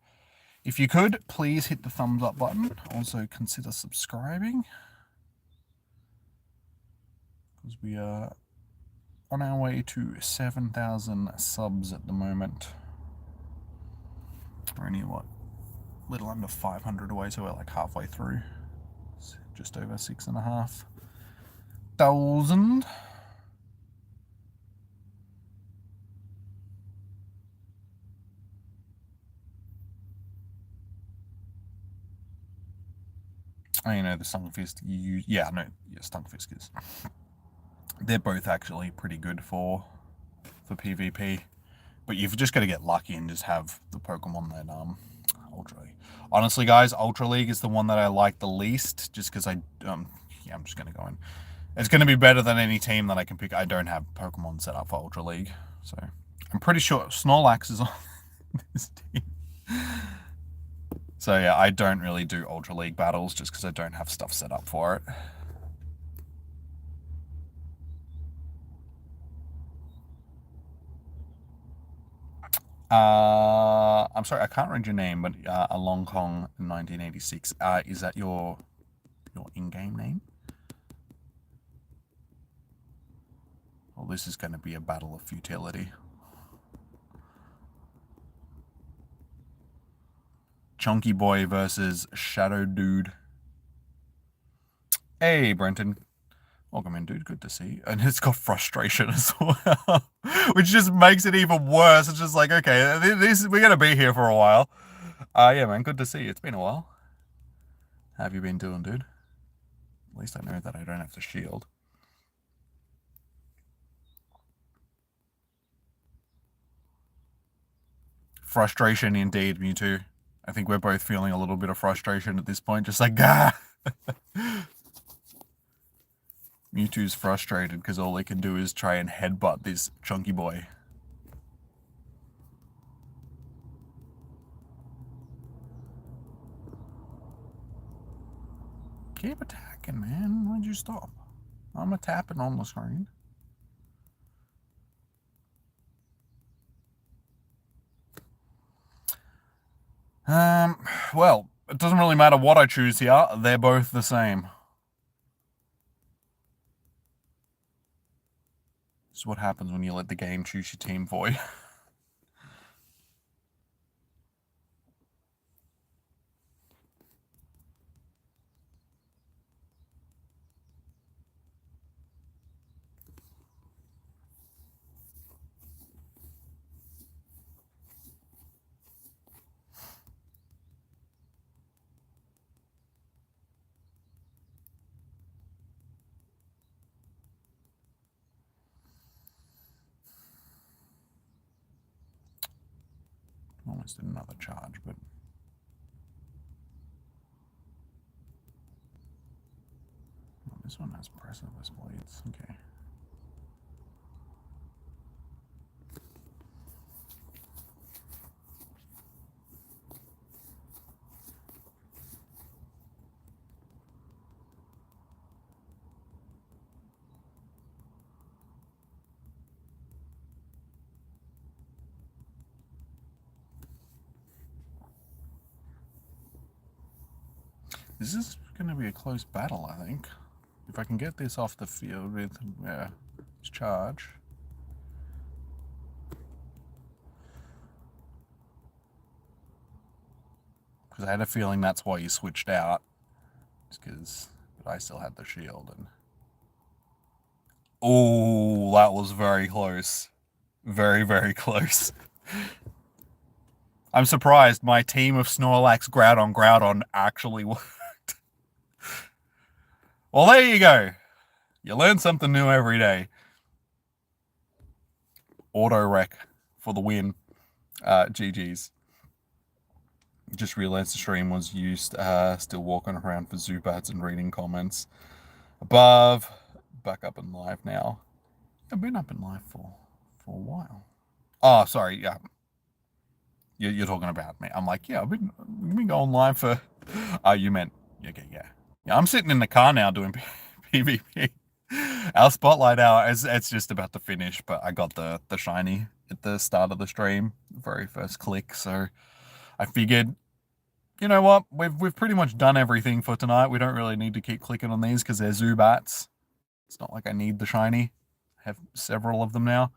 if you could, please hit the thumbs up button. Also consider subscribing, because we are on our way to 7,000 subs at the moment. We're only, what, little under 500 away, so we're like halfway through. It's just over 6,500. Oh, you know, the Stunfisk, Stunfisk is. They're both actually pretty good for PvP. But you've just got to get lucky and just have the Pokemon that Ultra League. Honestly, guys, Ultra League is the one that I like the least, just because I'm just gonna go in. It's gonna be better than any team that I can pick. I don't have Pokemon set up for Ultra League, so I'm pretty sure Snorlax is on this team. So yeah, I don't really do Ultra League battles just because I don't have stuff set up for it. I'm sorry, I can't read your name, but Along Kong 1986. Is that your in-game name? Well, this is going to be a battle of futility. Chunky Boy versus Shadow Dude. Hey, Brenton. Welcome in, dude. Good to see you. And it's got frustration as well, which just makes it even worse. It's just like, okay, we're going to be here for a while. Yeah, man, good to see you. It's been a while. How have you been doing, dude? At least I know that I don't have to shield. Frustration indeed, Mewtwo. I think we're both feeling a little bit of frustration at this point. Just like, ah! Mewtwo's frustrated because all they can do is try and headbutt this Chunky Boy. Keep attacking, man. Why'd you stop? I'm tapping on the screen. Well, it doesn't really matter what I choose here. They're both the same. This is what happens when you let the game choose your team for you. almost did another charge, but... Oh, this one has precipice blades. Okay. This is going to be a close battle, I think. If I can get this off the field with charge. Because I had a feeling that's why you switched out. Just because I still had the shield. And oh, that was very close. Very, very close. I'm surprised my team of Snorlax Groudon actually worked. Well, there you go. You learn something new every day. Auto wreck for the win. GG's. Just realized the stream was used. Still walking around for Zubats and reading comments. Above. Back up in live now. I've been up in live for a while. Oh, sorry. Yeah. You're talking about me. I'm like, yeah, I've been going live for... Oh, you meant... Okay, yeah. Yeah, I'm sitting in the car now doing PvP. Our Spotlight Hour, it's just about to finish, but I got the shiny at the start of the stream, the very first click, so I figured, you know what, we've pretty much done everything for tonight. We don't really need to keep clicking on these because they're Zubats. It's not like I need the shiny. I have several of them now.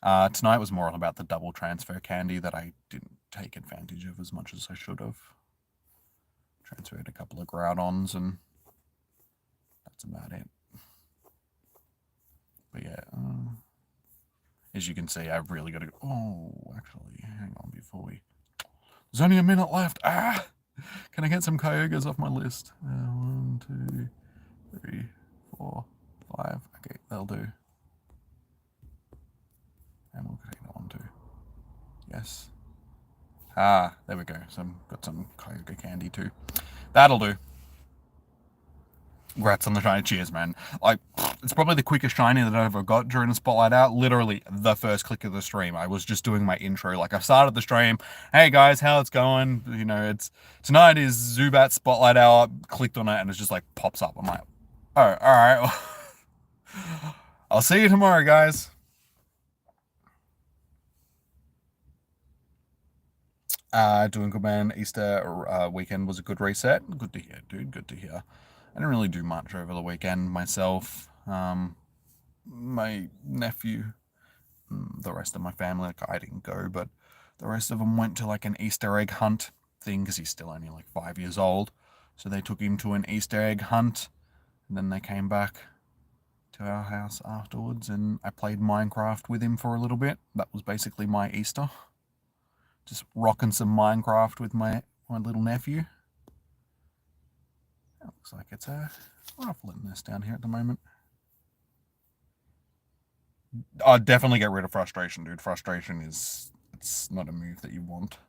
Tonight was more about the double transfer candy that I didn't take advantage of as much as I should have. Transferred a couple of Groudons and that's about it. But yeah, as you can see, I've really got to go. Oh, actually, hang on before we... There's only a minute left. Ah! Can I get some Kyogres off my list? 1, 2, 3, 4, 5. Okay, that'll do. And we'll take that one too. Yes. Ah, there we go. Got some Kyogre candy too. That'll do. Congrats on the shiny. Cheers, man. Like, it's probably the quickest shiny that I ever got during the Spotlight Hour. Literally the first click of the stream. I was just doing my intro. Like, I started the stream. Hey guys, how it's going? You know, tonight is Zubat Spotlight Hour. Clicked on it and it just like pops up. I'm like, oh, all right. I'll see you tomorrow, guys. Doing good, man. Easter weekend was a good reset. Good to hear, dude. Good to hear. I didn't really do much over the weekend myself. My nephew, the rest of my family, like I didn't go, but the rest of them went to like an Easter egg hunt thing because he's still only like 5 years old. So they took him to an Easter egg hunt and then they came back to our house afterwards and I played Minecraft with him for a little bit. That was basically my Easter. Just rocking some Minecraft with my little nephew. It looks like it's a ruffling nest down here at the moment. I'd definitely get rid of frustration, dude. Frustration it's not a move that you want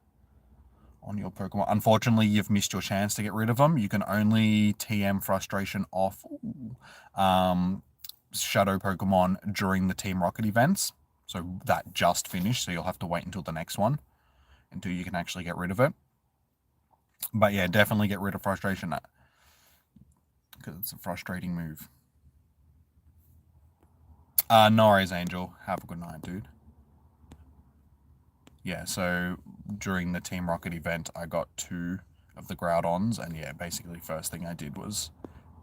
on your Pokemon. Unfortunately, you've missed your chance to get rid of them. You can only TM frustration off Shadow Pokemon during the Team Rocket events. So that just finished, so you'll have to wait until the next one until you can actually get rid of it. But yeah, definitely get rid of frustration because it's a frustrating move. No worries, Angel. Have a good night, dude. Yeah, so during the Team Rocket event, I got 2 of the Groudons, and yeah, basically first thing I did was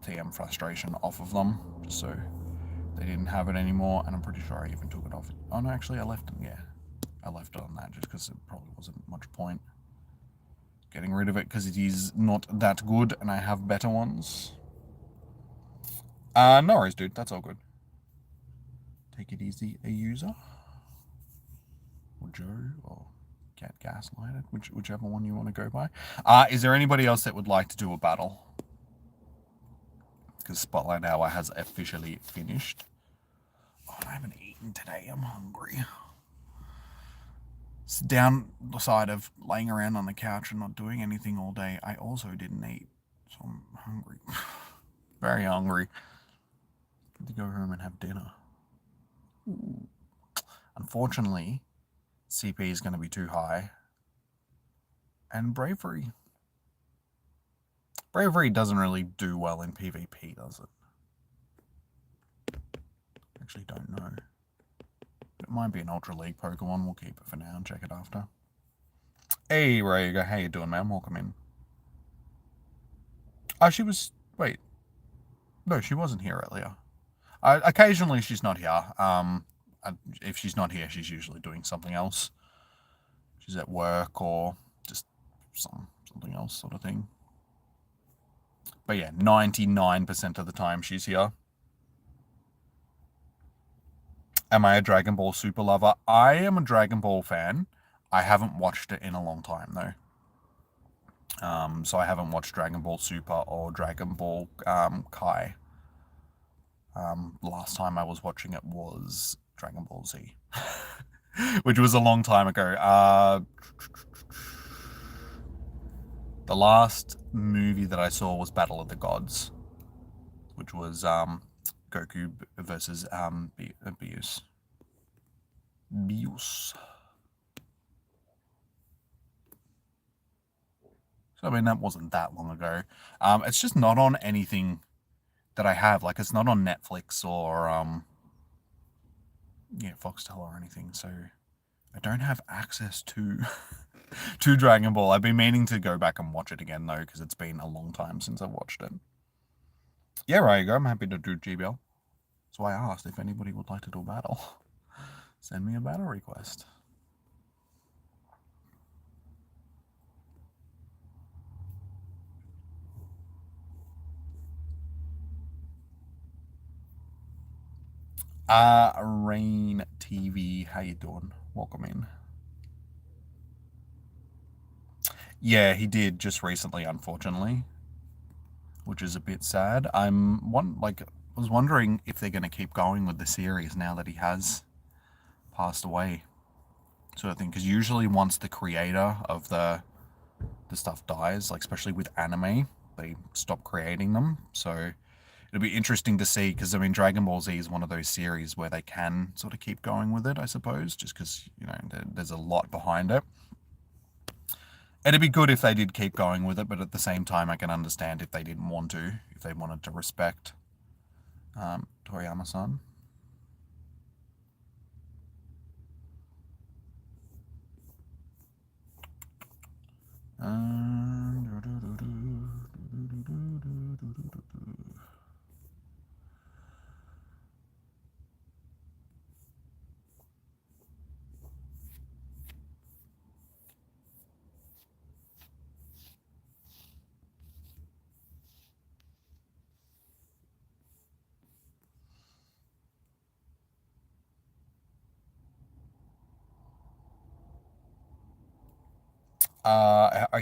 TM frustration off of them, just so they didn't have it anymore, and I'm pretty sure I even took it off. Oh no, actually I left it, yeah. I left it on that just because it probably wasn't much point getting rid of it because it is not that good, and I have better ones. No worries, dude. That's all good. Take it easy, a user. Or Joe, or Cat Gaslighted, whichever one you want to go by. Is there anybody else that would like to do a battle? Because Spotlight Hour has officially finished. Oh, I haven't eaten today. I'm hungry. down the side of laying around on the couch and not doing anything all day, I also didn't eat. So I'm hungry. Very hungry. Need to go home and have dinner. Ooh. Unfortunately, CP is going to be too high. And bravery. Bravery doesn't really do well in PvP, does it? Actually, don't know. It might be an Ultra League Pokemon. We'll keep it for now and check it after. Hey, Rayga, how you doing, man? Welcome in. Oh, she was... Wait. No, she wasn't here earlier. Occasionally, she's not here. If she's not here, she's usually doing something else. She's at work or just something else sort of thing. But yeah, 99% of the time she's here. Am I a Dragon Ball Super lover? I am a Dragon Ball fan. I haven't watched it in a long time, though. So I haven't watched Dragon Ball Super or Dragon Ball Kai. Last time I was watching it was Dragon Ball Z, which was a long time ago. The last movie that I saw was Battle of the Gods, which was Goku versus Beus. So I mean, that wasn't that long ago. It's just not on anything that I have. Like, it's not on Netflix or Foxtel or anything. So I don't have access to to Dragon Ball. I've been meaning to go back and watch it again though, because it's been a long time since I've watched it. Yeah, right you go. I'm happy to do GBL. That's why I asked if anybody would like to do a battle. Send me a battle request. Rain TV, how you doing? Welcome in. Yeah, he did just recently, unfortunately, which is a bit sad. Was wondering if they're going to keep going with the series now that he has passed away, sort of thing. Because usually, once the creator of the stuff dies, like especially with anime, they stop creating them. So it'll be interesting to see, because I mean, Dragon Ball Z is one of those series where they can sort of keep going with it, I suppose, just because there's a lot behind it. It'd be good if they did keep going with it, but at the same time, I can understand if they didn't want to, if they wanted to respect Toriyama-san.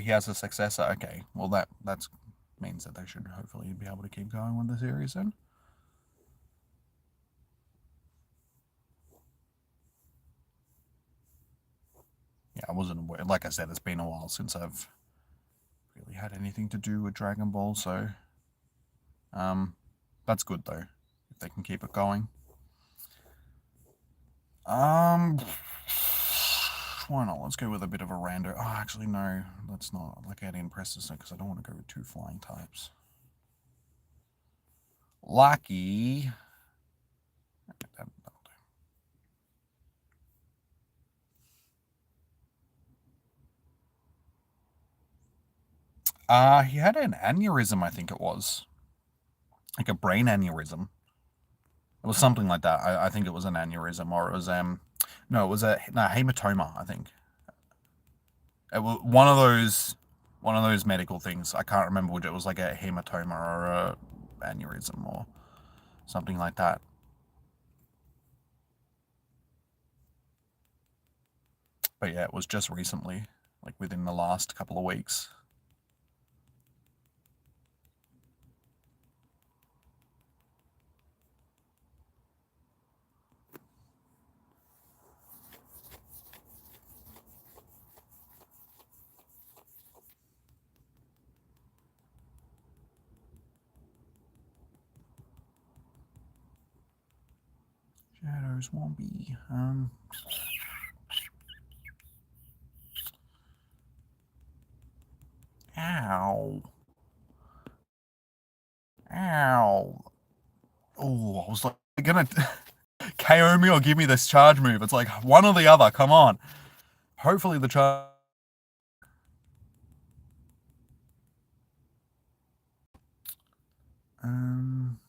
He has a successor. Okay, well that means that they should hopefully be able to keep going with the series then. Yeah, I wasn't aware. Like I said, it's been a while since I've really had anything to do with Dragon Ball, so that's good though, if they can keep it going. Why not? Let's go with a bit of a rando. Oh, actually, no. Let's not. Like, I didn't press this because I don't want to go with 2 flying types. Lucky. He had an aneurysm, I think it was. Like a brain aneurysm. It was something like that. I think it was an aneurysm, or it was no, it was a hematoma, I think. It was one of those medical things. I can't remember which. It was like a hematoma or a aneurysm or something like that. But yeah, it was just recently, like within the last couple of weeks. Shadow Swampy. Ow. Ow. Oh, I was like, gonna KO me or give me this charge move. It's like one or the other. Come on. Hopefully the charge. I'm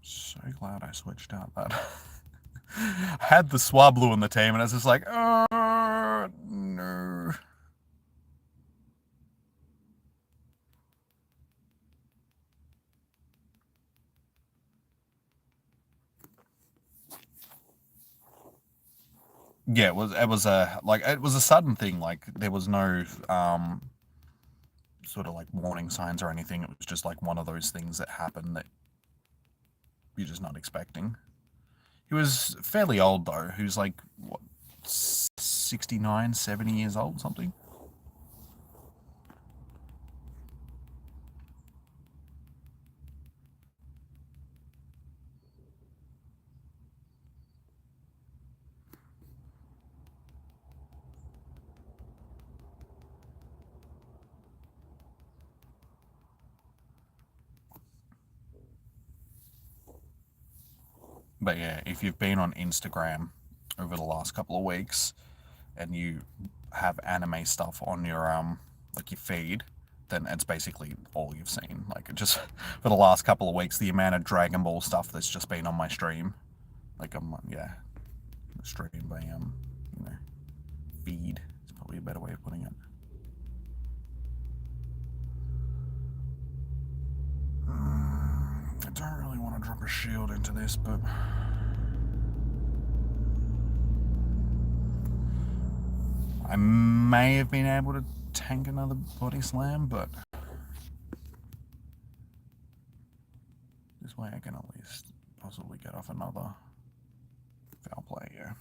so glad I switched out that. I had the Swablu in the team, and I was just like, oh, no. Yeah, it was a sudden thing. Like there was no sort of like warning signs or anything. It was just like one of those things that happened that you're just not expecting. He was fairly old though. He was like what, 69, 70 years old, something. But yeah, if you've been on Instagram over the last couple of weeks and you have anime stuff on your like your feed, then it's basically all you've seen. Like just for the last couple of weeks, the amount of Dragon Ball stuff that's just been on my stream, like yeah, stream by you know, feed is probably a better way of putting it. I don't really want to drop a shield into this, but I may have been able to tank another body slam, but this way I can at least possibly get off another foul play, yeah.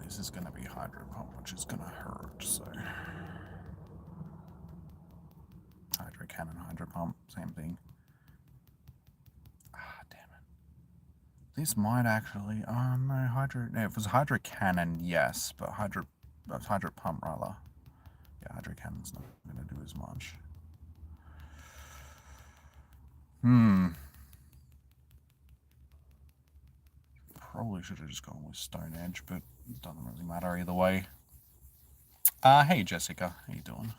This is going to be Hydro Pump, which is going to hurt, so... Hydro Cannon, Hydro Pump, same thing. Ah, damn it. This might actually... Oh, no, Hydro... No, if it was Hydro Cannon, yes, but Hydro Pump, rather. Yeah, Hydro Cannon's not going to do as much. Probably should have just gone with Stone Edge, but it doesn't really matter either way. Hey Jessica, how you doing?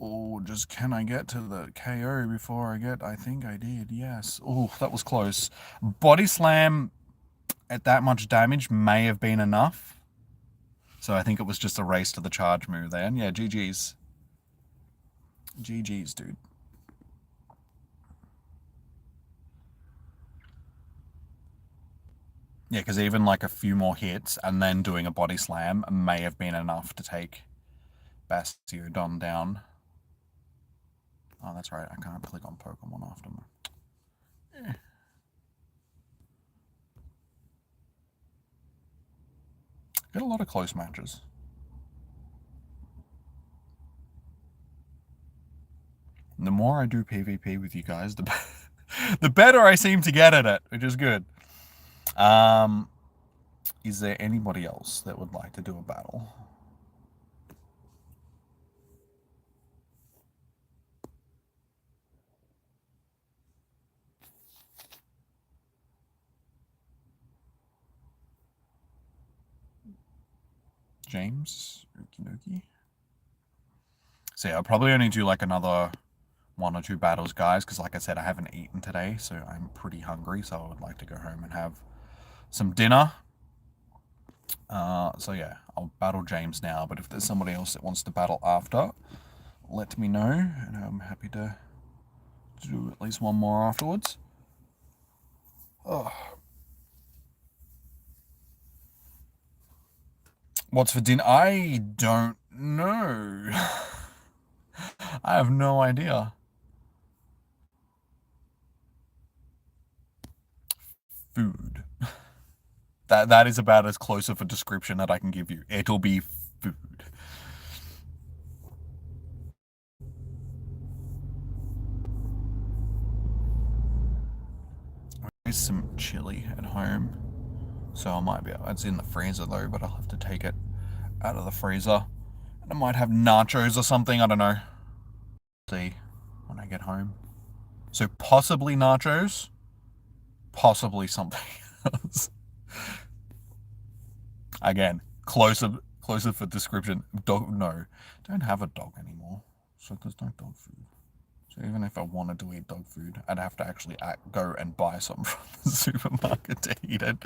Oh, just can I get to the KO before I get... I think I did, yes. Oh, that was close. Body Slam at that much damage may have been enough. So I think it was just a race to the charge move there. And yeah, GG's. GG's, dude. Yeah, because even like a few more hits and then doing a body slam may have been enough to take Bastiodon down. Oh, that's right. I can't click on Pokemon after me. Got a lot of close matches. And the more I do PvP with you guys, the better I seem to get at it, which is good. Is there anybody else that would like to do a battle? James, Okinoki. So yeah, I'll probably only do like another 1 or 2 battles, guys, because like I said, I haven't eaten today, so I'm pretty hungry, so I would like to go home and have some dinner. So yeah, I'll battle James now, but if there's somebody else that wants to battle after, let me know, and I'm happy to do at least one more afterwards. Oh. What's for dinner? I don't know. I have no idea. Food. That is about as close of a description that I can give you. It'll be food. There's some chili at home, so I might be. It's in the freezer though, but I'll have to take it out of the freezer. And I might have nachos or something. I don't know. See when I get home. So possibly nachos, possibly something else. Again, closer for description. Dog, no, don't have a dog anymore, so there's no dog food. So even if I wanted to eat dog food, I'd have to actually go and buy some from the supermarket to eat it.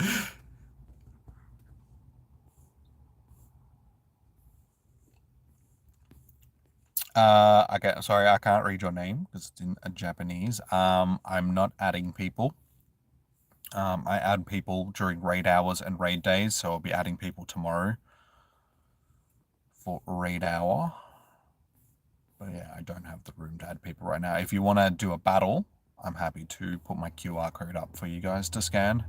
Okay, sorry, I can't read your name because it's in Japanese. I'm not adding people. I add people during raid hours and raid days, so I'll be adding people tomorrow for raid hour. But yeah, I don't have the room to add people right now. If you want to do a battle, I'm happy to put my QR code up for you guys to scan.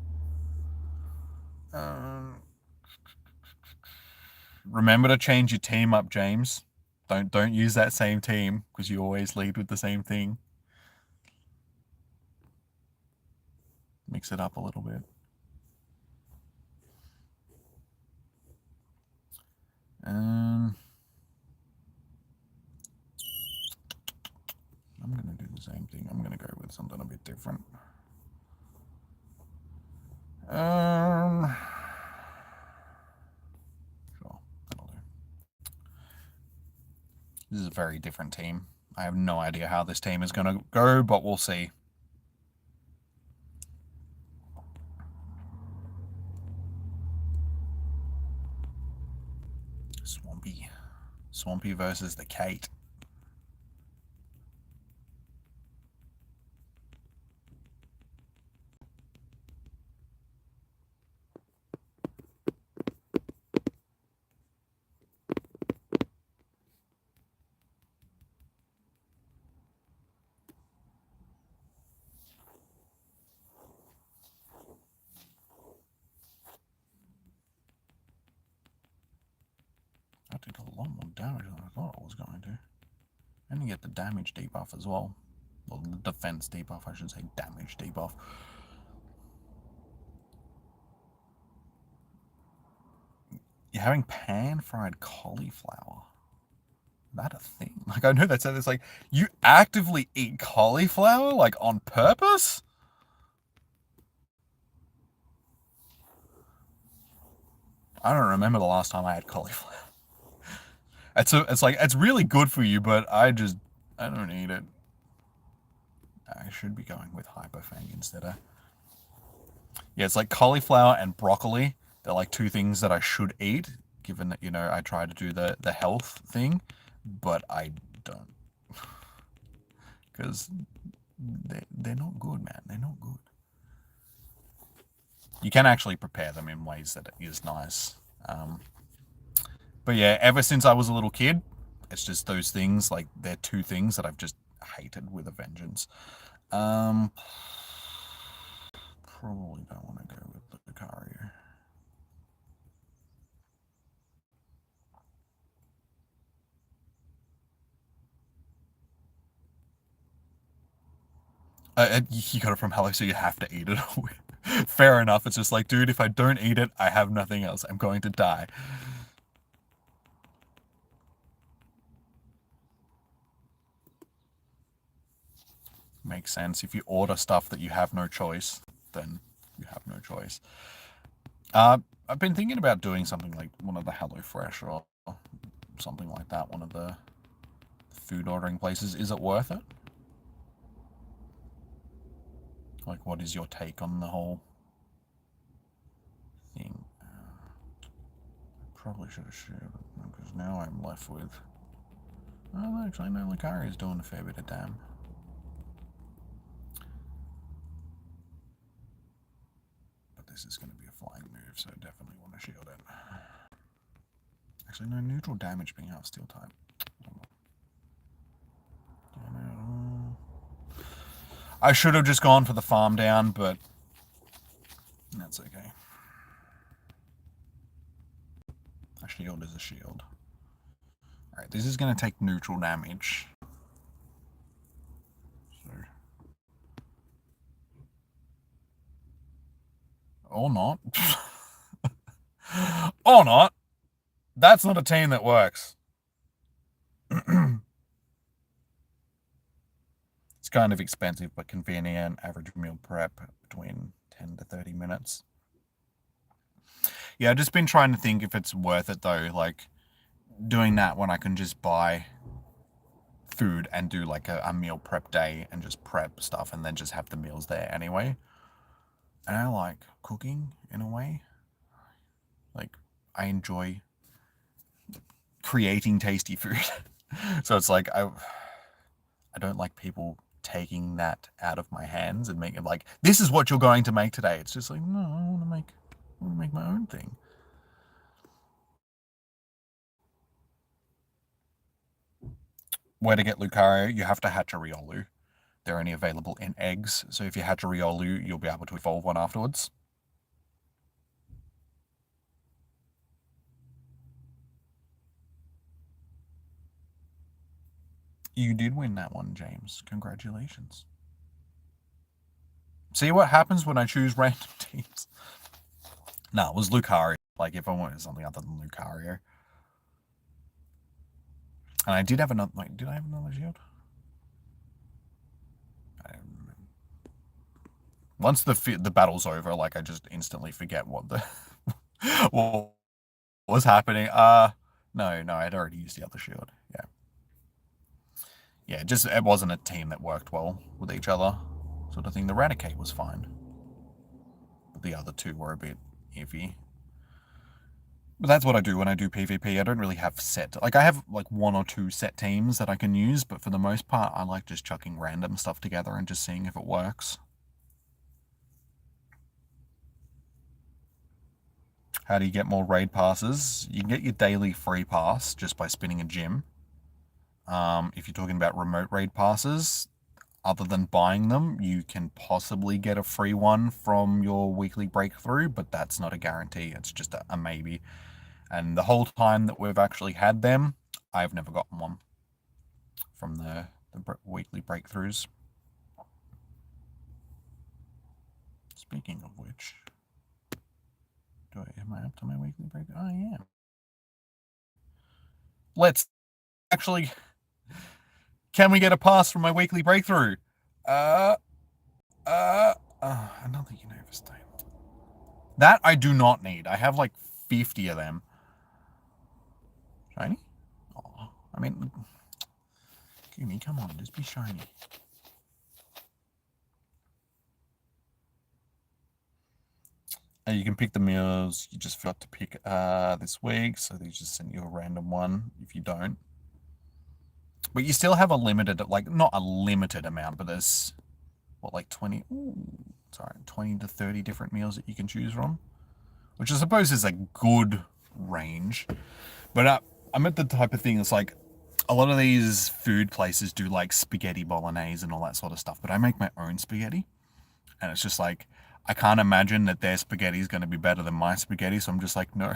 Remember to change your team up, James. Don't use that same team because you always lead with the same thing. Mix it up a little bit. I'm gonna do the same thing. I'm gonna go with something a bit different. Sure, that'll do. This is a very different team. I have no idea how this team is gonna go, but we'll see. Swampy versus the Kate. That did a lot more damage than I thought it was going to. And you get the damage debuff as well. Well, the defense debuff, I should say damage debuff. You're having pan-fried cauliflower. Is that a thing? Like, I know that said it's like, you actively eat cauliflower? Like, on purpose? I don't remember the last time I had cauliflower. It's like, it's really good for you, but I don't eat it. I should be going with Hyperfang instead of... Yeah, it's like cauliflower and broccoli. They're like 2 things that I should eat, given that, you know, I try to do the health thing, but I don't. Because they're not good, man. They're not good. You can actually prepare them in ways that is nice. But yeah, ever since I was a little kid, it's just those things, like, they're 2 things that I've just hated with a vengeance. Probably don't want to go with Lucario. You got it from Hello, so you have to eat it. Fair enough. It's just like, dude, if I don't eat it, I have nothing else. I'm going to die. Makes sense. If you order stuff that you have no choice, then you have no choice. I've been thinking about doing something like one of the HelloFresh or something like that. One of the food ordering places. Is it worth it? Like, what is your take on the whole thing? Probably should have shared it, because now I'm left with... Oh, actually, no, Lucario is doing a fair bit of damn. But this is going to be a flying move, so I definitely want to shield it. Actually, no, neutral damage being half steel type. I should have just gone for the farm down, but that's okay. A shield is a shield. Alright, this is going to take neutral damage. So. Or not. Or not. That's not a team that works. It's kind of expensive, but convenient. Average meal prep between 10 to 30 minutes. Yeah, I've just been trying to think if it's worth it, though. Like, doing that when I can just buy food and do, like, a meal prep day and just prep stuff and then just have the meals there anyway. And I like cooking, in a way. Like, I enjoy creating tasty food. So it's like, I don't like people taking that out of my hands and making it like, this is what you're going to make today. It's just like, no, I want to make my own thing. Where to get Lucario? You have to hatch a Riolu. They're only available in eggs, so if you hatch a Riolu, you'll be able to evolve one afterwards. You did win that one, James. Congratulations. See what happens when I choose random teams? No, it was Lucario. Like, if I wanted something other than Lucario. And I did have another... Like, did I have another shield? I don't remember. Once the battle's over, like, I just instantly forget what the... what was happening. No, I'd already used the other shield. Yeah. Yeah, it wasn't a team that worked well with each other, sort of thing. The Raticate was fine, but the other two were a bit iffy. But that's what I do when I do PvP. I don't really have set... Like, I have, like, 1 or 2 set teams that I can use, but for the most part, I like just chucking random stuff together and just seeing if it works. How do you get more raid passes? You can get your daily free pass just by spinning a gym. If you're talking about remote raid passes, other than buying them, you can possibly get a free one from your weekly breakthrough, but that's not a guarantee. It's just a maybe. And the whole time that we've actually had them, I've never gotten one from the weekly breakthroughs. Speaking of which, am I up to my weekly breakthrough? Oh, yeah. Let's actually... Can we get a pass from my weekly breakthrough? Another Unova Stone. That I do not need. I have like 50 of them. Shiny? Oh, I mean, Gumi, come on, just be shiny. You can pick the meals you just forgot to pick this week, so they just send you a random one if you don't. But you still have a limited, like, not a limited amount, but there's, what, like 20 to 30 different meals that you can choose from, which I suppose is a good range. But I'm at the type of thing that's like, a lot of these food places do like spaghetti bolognese and all that sort of stuff, but I make my own spaghetti, and it's just like, I can't imagine that their spaghetti is going to be better than my spaghetti, so I'm just like, no.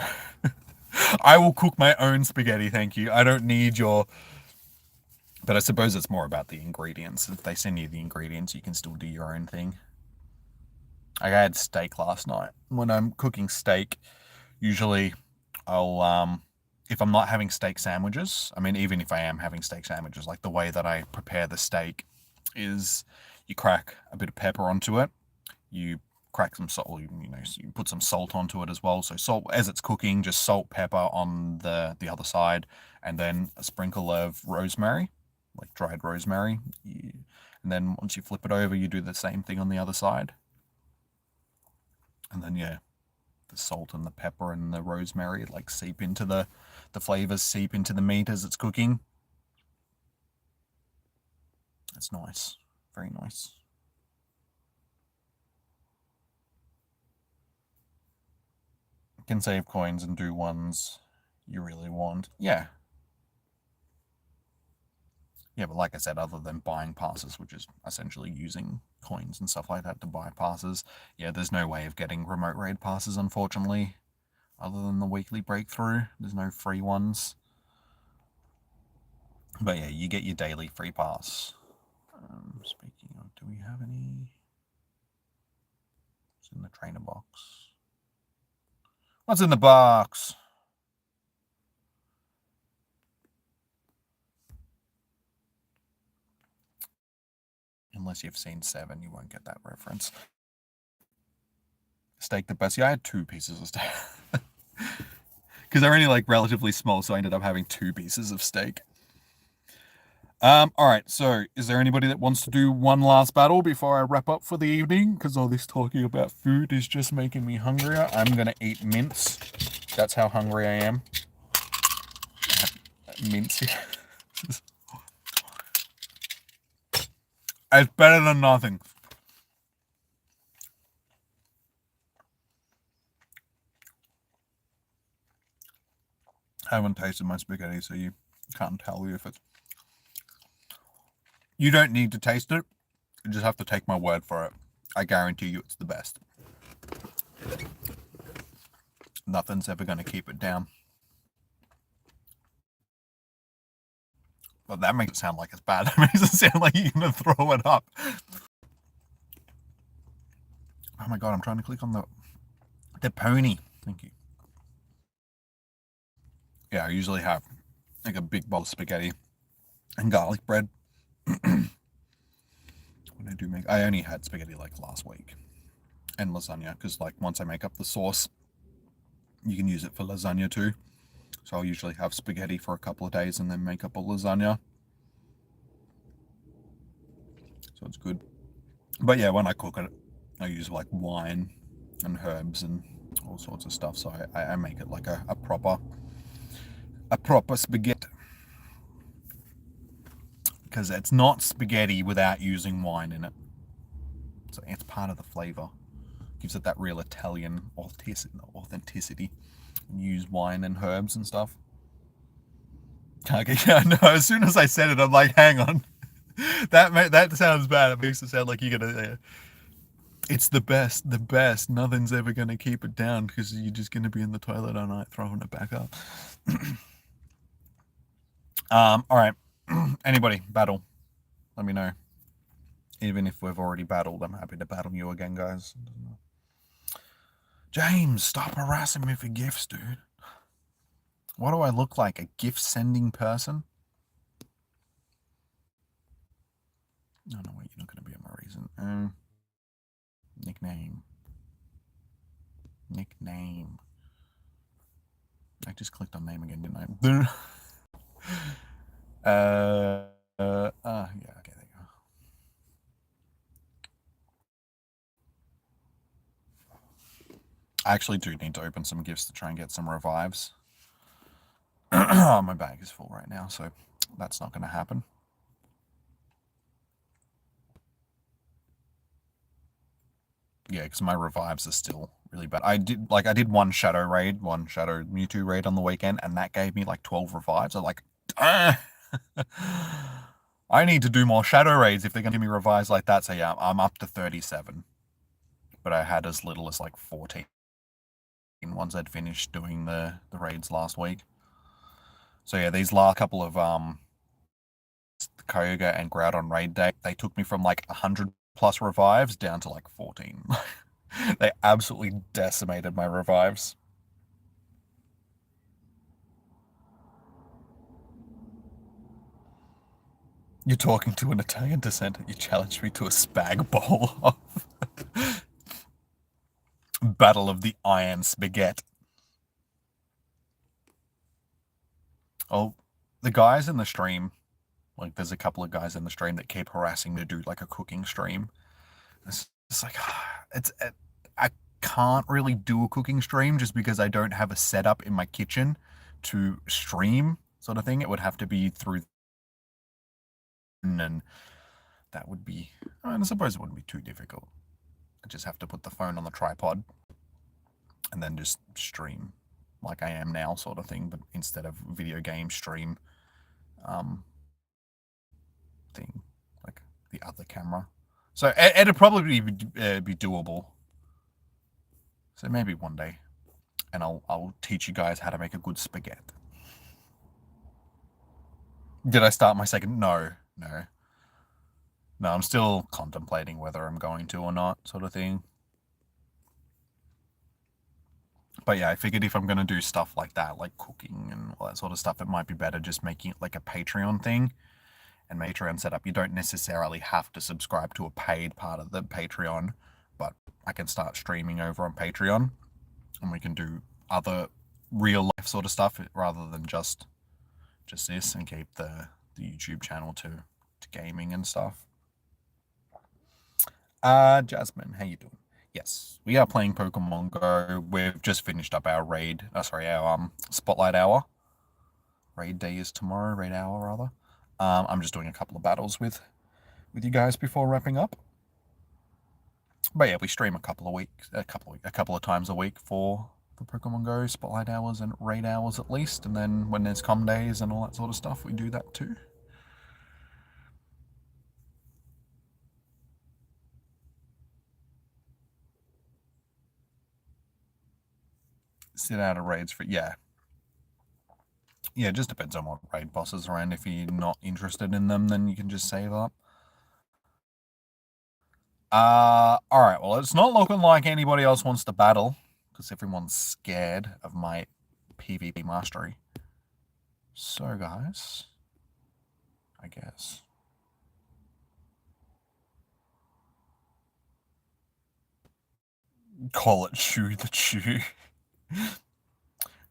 I will cook my own spaghetti, thank you. I don't need your... But I suppose it's more about the ingredients. If they send you the ingredients, you can still do your own thing. I had steak last night. When I'm cooking steak, usually I'll, if I'm not having steak sandwiches, I mean, even if I am having steak sandwiches, like the way that I prepare the steak is you crack a bit of pepper onto it. You crack some salt, so you put some salt onto it as well. So salt, as it's cooking, just salt, pepper on the other side, and then a sprinkle of rosemary. like dried rosemary. And then once you flip it over, you do the same thing on the other side. And then, yeah, the salt and the pepper and the rosemary like seep into the flavors seep into the meat as it's cooking. It's nice. Very nice. You can save coins and do ones you really want. Yeah. Yeah, but like I said, other than buying passes, which is essentially using coins and stuff like that to buy passes, yeah, there's no way of getting remote raid passes, unfortunately, other than the weekly breakthrough. There's no free ones. But yeah, you get your daily free pass. Speaking of, do we have any? What's in the trainer box? What's in the box? Unless you've seen 7, you won't get that reference. Steak the best. Yeah, I had 2 pieces of steak. Because they're only like relatively small, so I ended up having 2 pieces of steak. Alright, so is there anybody that wants to do one last battle before I wrap up for the evening? Because all this talking about food is just making me hungrier. I'm gonna eat mince. That's how hungry I am. Mince. It's better than nothing. I haven't tasted my spaghetti, so you can't tell you if it's... You don't need to taste it. You just have to take my word for it. I guarantee you it's the best. Nothing's ever going to keep it down. But that makes it sound like it's bad. That makes it sound like you're going to throw it up. Oh my god, I'm trying to click on the pony. Thank you. Yeah, I usually have like a big bowl of spaghetti and garlic bread. When I do make... I only had spaghetti like last week. And lasagna, because like once I make up the sauce, you can use it for lasagna too. So I'll usually have spaghetti for a couple of days and then make up a lasagna. So it's good. But yeah, when I cook it, I use like wine and herbs and all sorts of stuff. So I make it like a proper spaghetti. Because it's not spaghetti without using wine in it. So it's part of the flavor. Gives it that real Italian authenticity. Use wine and herbs and stuff. Okay, yeah, no, as soon as I said it, I'm like, hang on. That sounds bad. It makes it sound like you're gonna... it's the best. Nothing's ever gonna keep it down because you're just gonna be in the toilet all night throwing it back up. Alright. Anybody, battle. Let me know. Even if we've already battled, I'm happy to battle you again, guys. James, stop harassing me for gifts, dude. What do I look like? A gift-sending person? Oh, no, wait, you're not going to be on my reason. Nickname. I just clicked on name again, didn't I? Yeah, okay, there you go. I actually do need to open some gifts to try and get some revives. My bag is full right now, so that's not going to happen. Yeah, because my revives are still really bad. I did one Shadow Mewtwo raid on the weekend, and that gave me like 12 revives. I'm like, I need to do more Shadow raids if they're going to give me revives like that. So yeah, I'm up to 37. But I had as little as like 14 once I'd finished doing the raids last week. So yeah, these last couple of Kyogre and Groudon raid day, they took me from like 100 plus revives down to like 14. They absolutely decimated my revives. You're talking to an Italian descendant. You challenged me to a spag bowl. Battle of the Iron Spaghetti. Oh, the guys in the stream, Like, there's a couple of guys in the stream that keep harassing me to do like a cooking stream. It's like, I can't really do a cooking stream just because I don't have a setup in my kitchen to stream, sort of thing. It would have to be through, and that would be, I suppose it wouldn't be too difficult. I just have to put the phone on the tripod and then just stream like I am now, sort of thing, but instead of video game stream thing, like the other camera. So it'd probably be doable. So maybe one day, and I'll teach you guys how to make a good spaghetti. Did I start my second? No. I'm still contemplating whether I'm going to or not, sort of thing. But yeah, I figured if I'm going to do stuff like that, like cooking and all that sort of stuff, it might be better just making it like a Patreon thing. And Patreon setup, you don't necessarily have to subscribe to a paid part of the Patreon, but I can start streaming over on Patreon, and we can do other real life sort of stuff rather than just this, and keep the YouTube channel to gaming and stuff. Jasmine, how you doing? Yes, we are playing Pokemon Go. We've just finished up our raid. Our Spotlight Hour. Raid day is tomorrow. Raid hour rather. I'm just doing a couple of battles with you guys before wrapping up. But yeah, we stream a couple of times a week for Pokemon Go Spotlight Hours and raid hours at least, and then when there's com days and all that sort of stuff, we do that too. Sit out of raids for it just depends on what raid bosses are in. If you're not interested in them, then you can just save up. Alright, well, it's not looking like anybody else wants to battle, because everyone's scared of my PvP mastery. So, guys, I guess. Call it Chew the Chew.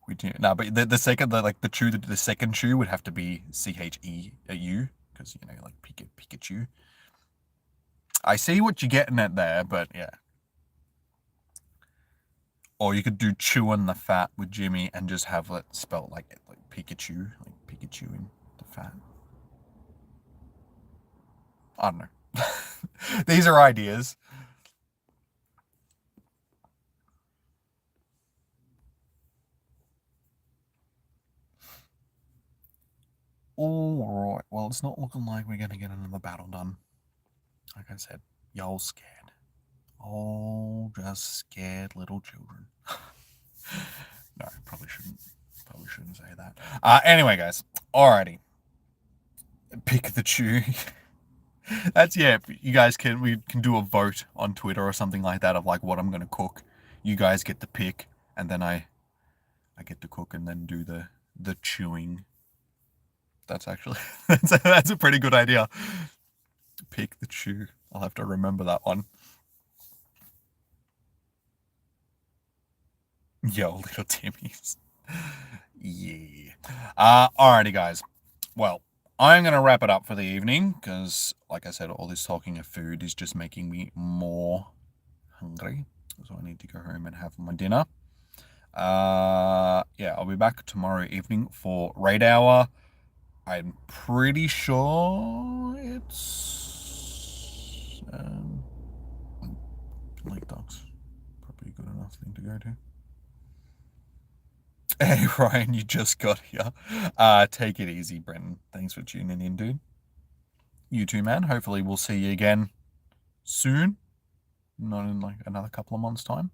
We do no, but the second the second Chew would have to be CHEU, because like Pikachu. I see what you're getting at there, but yeah. Or you could do chewing the fat with Jimmy and just have it spelled like Pikachu, like Pikachu in the fat. I don't know. These are ideas. Alright, well, it's not looking like we're going to get another battle done. Like I said, y'all scared. All just scared little children. No, probably shouldn't say that. Anyway, guys. Alrighty. Pick the chew. That's, yeah, we can do a vote on Twitter or something like that of like what I'm going to cook. You guys get to pick, and then I get to cook and then do the chewing. That's actually, that's a pretty good idea. Pick the chew. I'll have to remember that one. Yo, little Timmy's. Yeah. Alrighty, guys. Well, I'm going to wrap it up for the evening because, like I said, all this talking of food is just making me more hungry. So I need to go home and have my dinner. Yeah, I'll be back tomorrow evening for Raid Hour. I'm pretty sure it's Lake Ducks. Probably a good enough thing to go to. Hey, Ryan, you just got here. Take it easy, Brenton. Thanks for tuning in, dude. You too, man. Hopefully we'll see you again soon. Not in like another couple of months' time.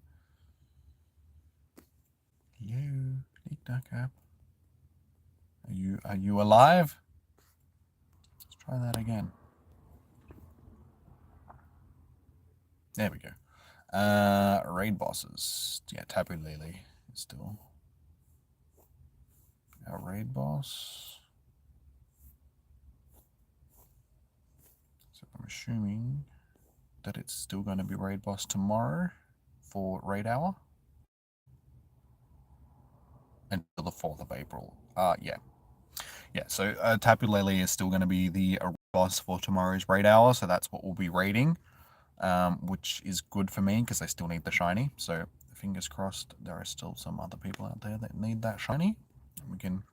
You, Lake Duck app. Are you alive? Let's try that again. There we go. Raid bosses. Yeah, Tapu Lele is still our raid boss. So I'm assuming that it's still going to be raid boss tomorrow for Raid Hour until the 4th of April. Yeah. yeah, so Tapu Lele is still going to be the boss for tomorrow's raid hour, so that's what we'll be raiding, which is good for me because I still need the shiny. So fingers crossed there are still some other people out there that need that shiny. We can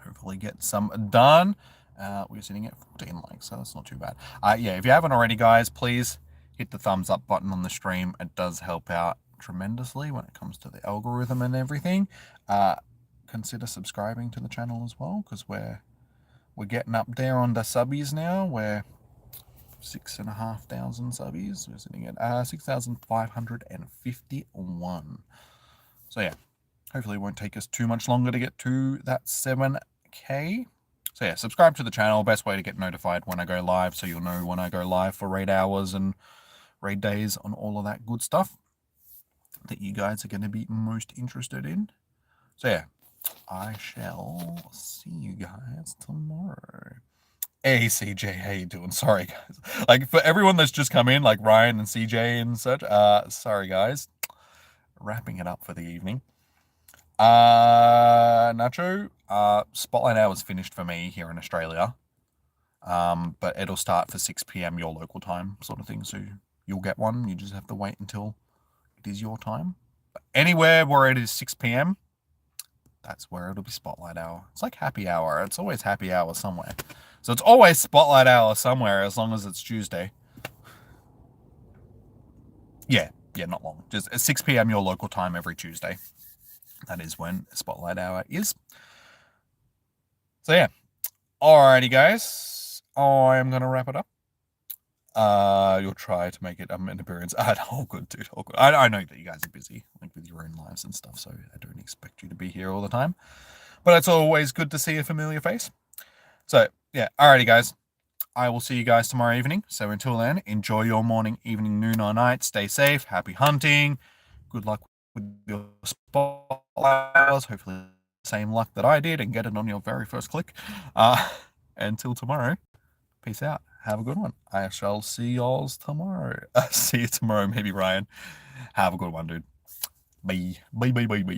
hopefully get some done. We're sitting at 14 likes, so that's not too bad. Yeah, if you haven't already, guys, please hit the thumbs up button on the stream. It does help out tremendously when it comes to the algorithm and everything. Consider subscribing to the channel as well, because we're getting up there on the subbies now. We're 6,500 subbies. We're sitting at 6,551. So yeah, hopefully it won't take us too much longer to get to that 7K. So yeah, subscribe to the channel. Best way to get notified when I go live, so you'll know when I go live for raid hours and raid days on all of that good stuff that you guys are going to be most interested in. So yeah, I shall see you guys tomorrow. Hey CJ, how you doing? Sorry guys. Like for everyone that's just come in, like Ryan and CJ and such, sorry guys. Wrapping it up for the evening. Nacho, Spotlight Hour is finished for me here in Australia. But it'll start for 6 p.m. your local time, sort of thing. So you'll get one. You just have to wait until it is your time. But anywhere where it is 6 p.m., that's where it'll be Spotlight Hour. It's like happy hour. It's always happy hour somewhere. So it's always Spotlight Hour somewhere as long as it's Tuesday. Yeah, not long. Just at 6 p.m. your local time every Tuesday. That is when Spotlight Hour is. So yeah. Alrighty, guys. I'm going to wrap it up. You'll try to make it an appearance. All good, dude. All good. I know that you guys are busy, like with your own lives and stuff, so I don't expect you to be here all the time. But it's always good to see a familiar face. So yeah, alrighty, guys. I will see you guys tomorrow evening. So until then, enjoy your morning, evening, noon, or night. Stay safe. Happy hunting. Good luck with your spotlights. Hopefully, the same luck that I did and get it on your very first click. Until tomorrow, peace out. Have a good one. I shall see y'all tomorrow. See you tomorrow, maybe Ryan. Have a good one, dude. Bye. Bye.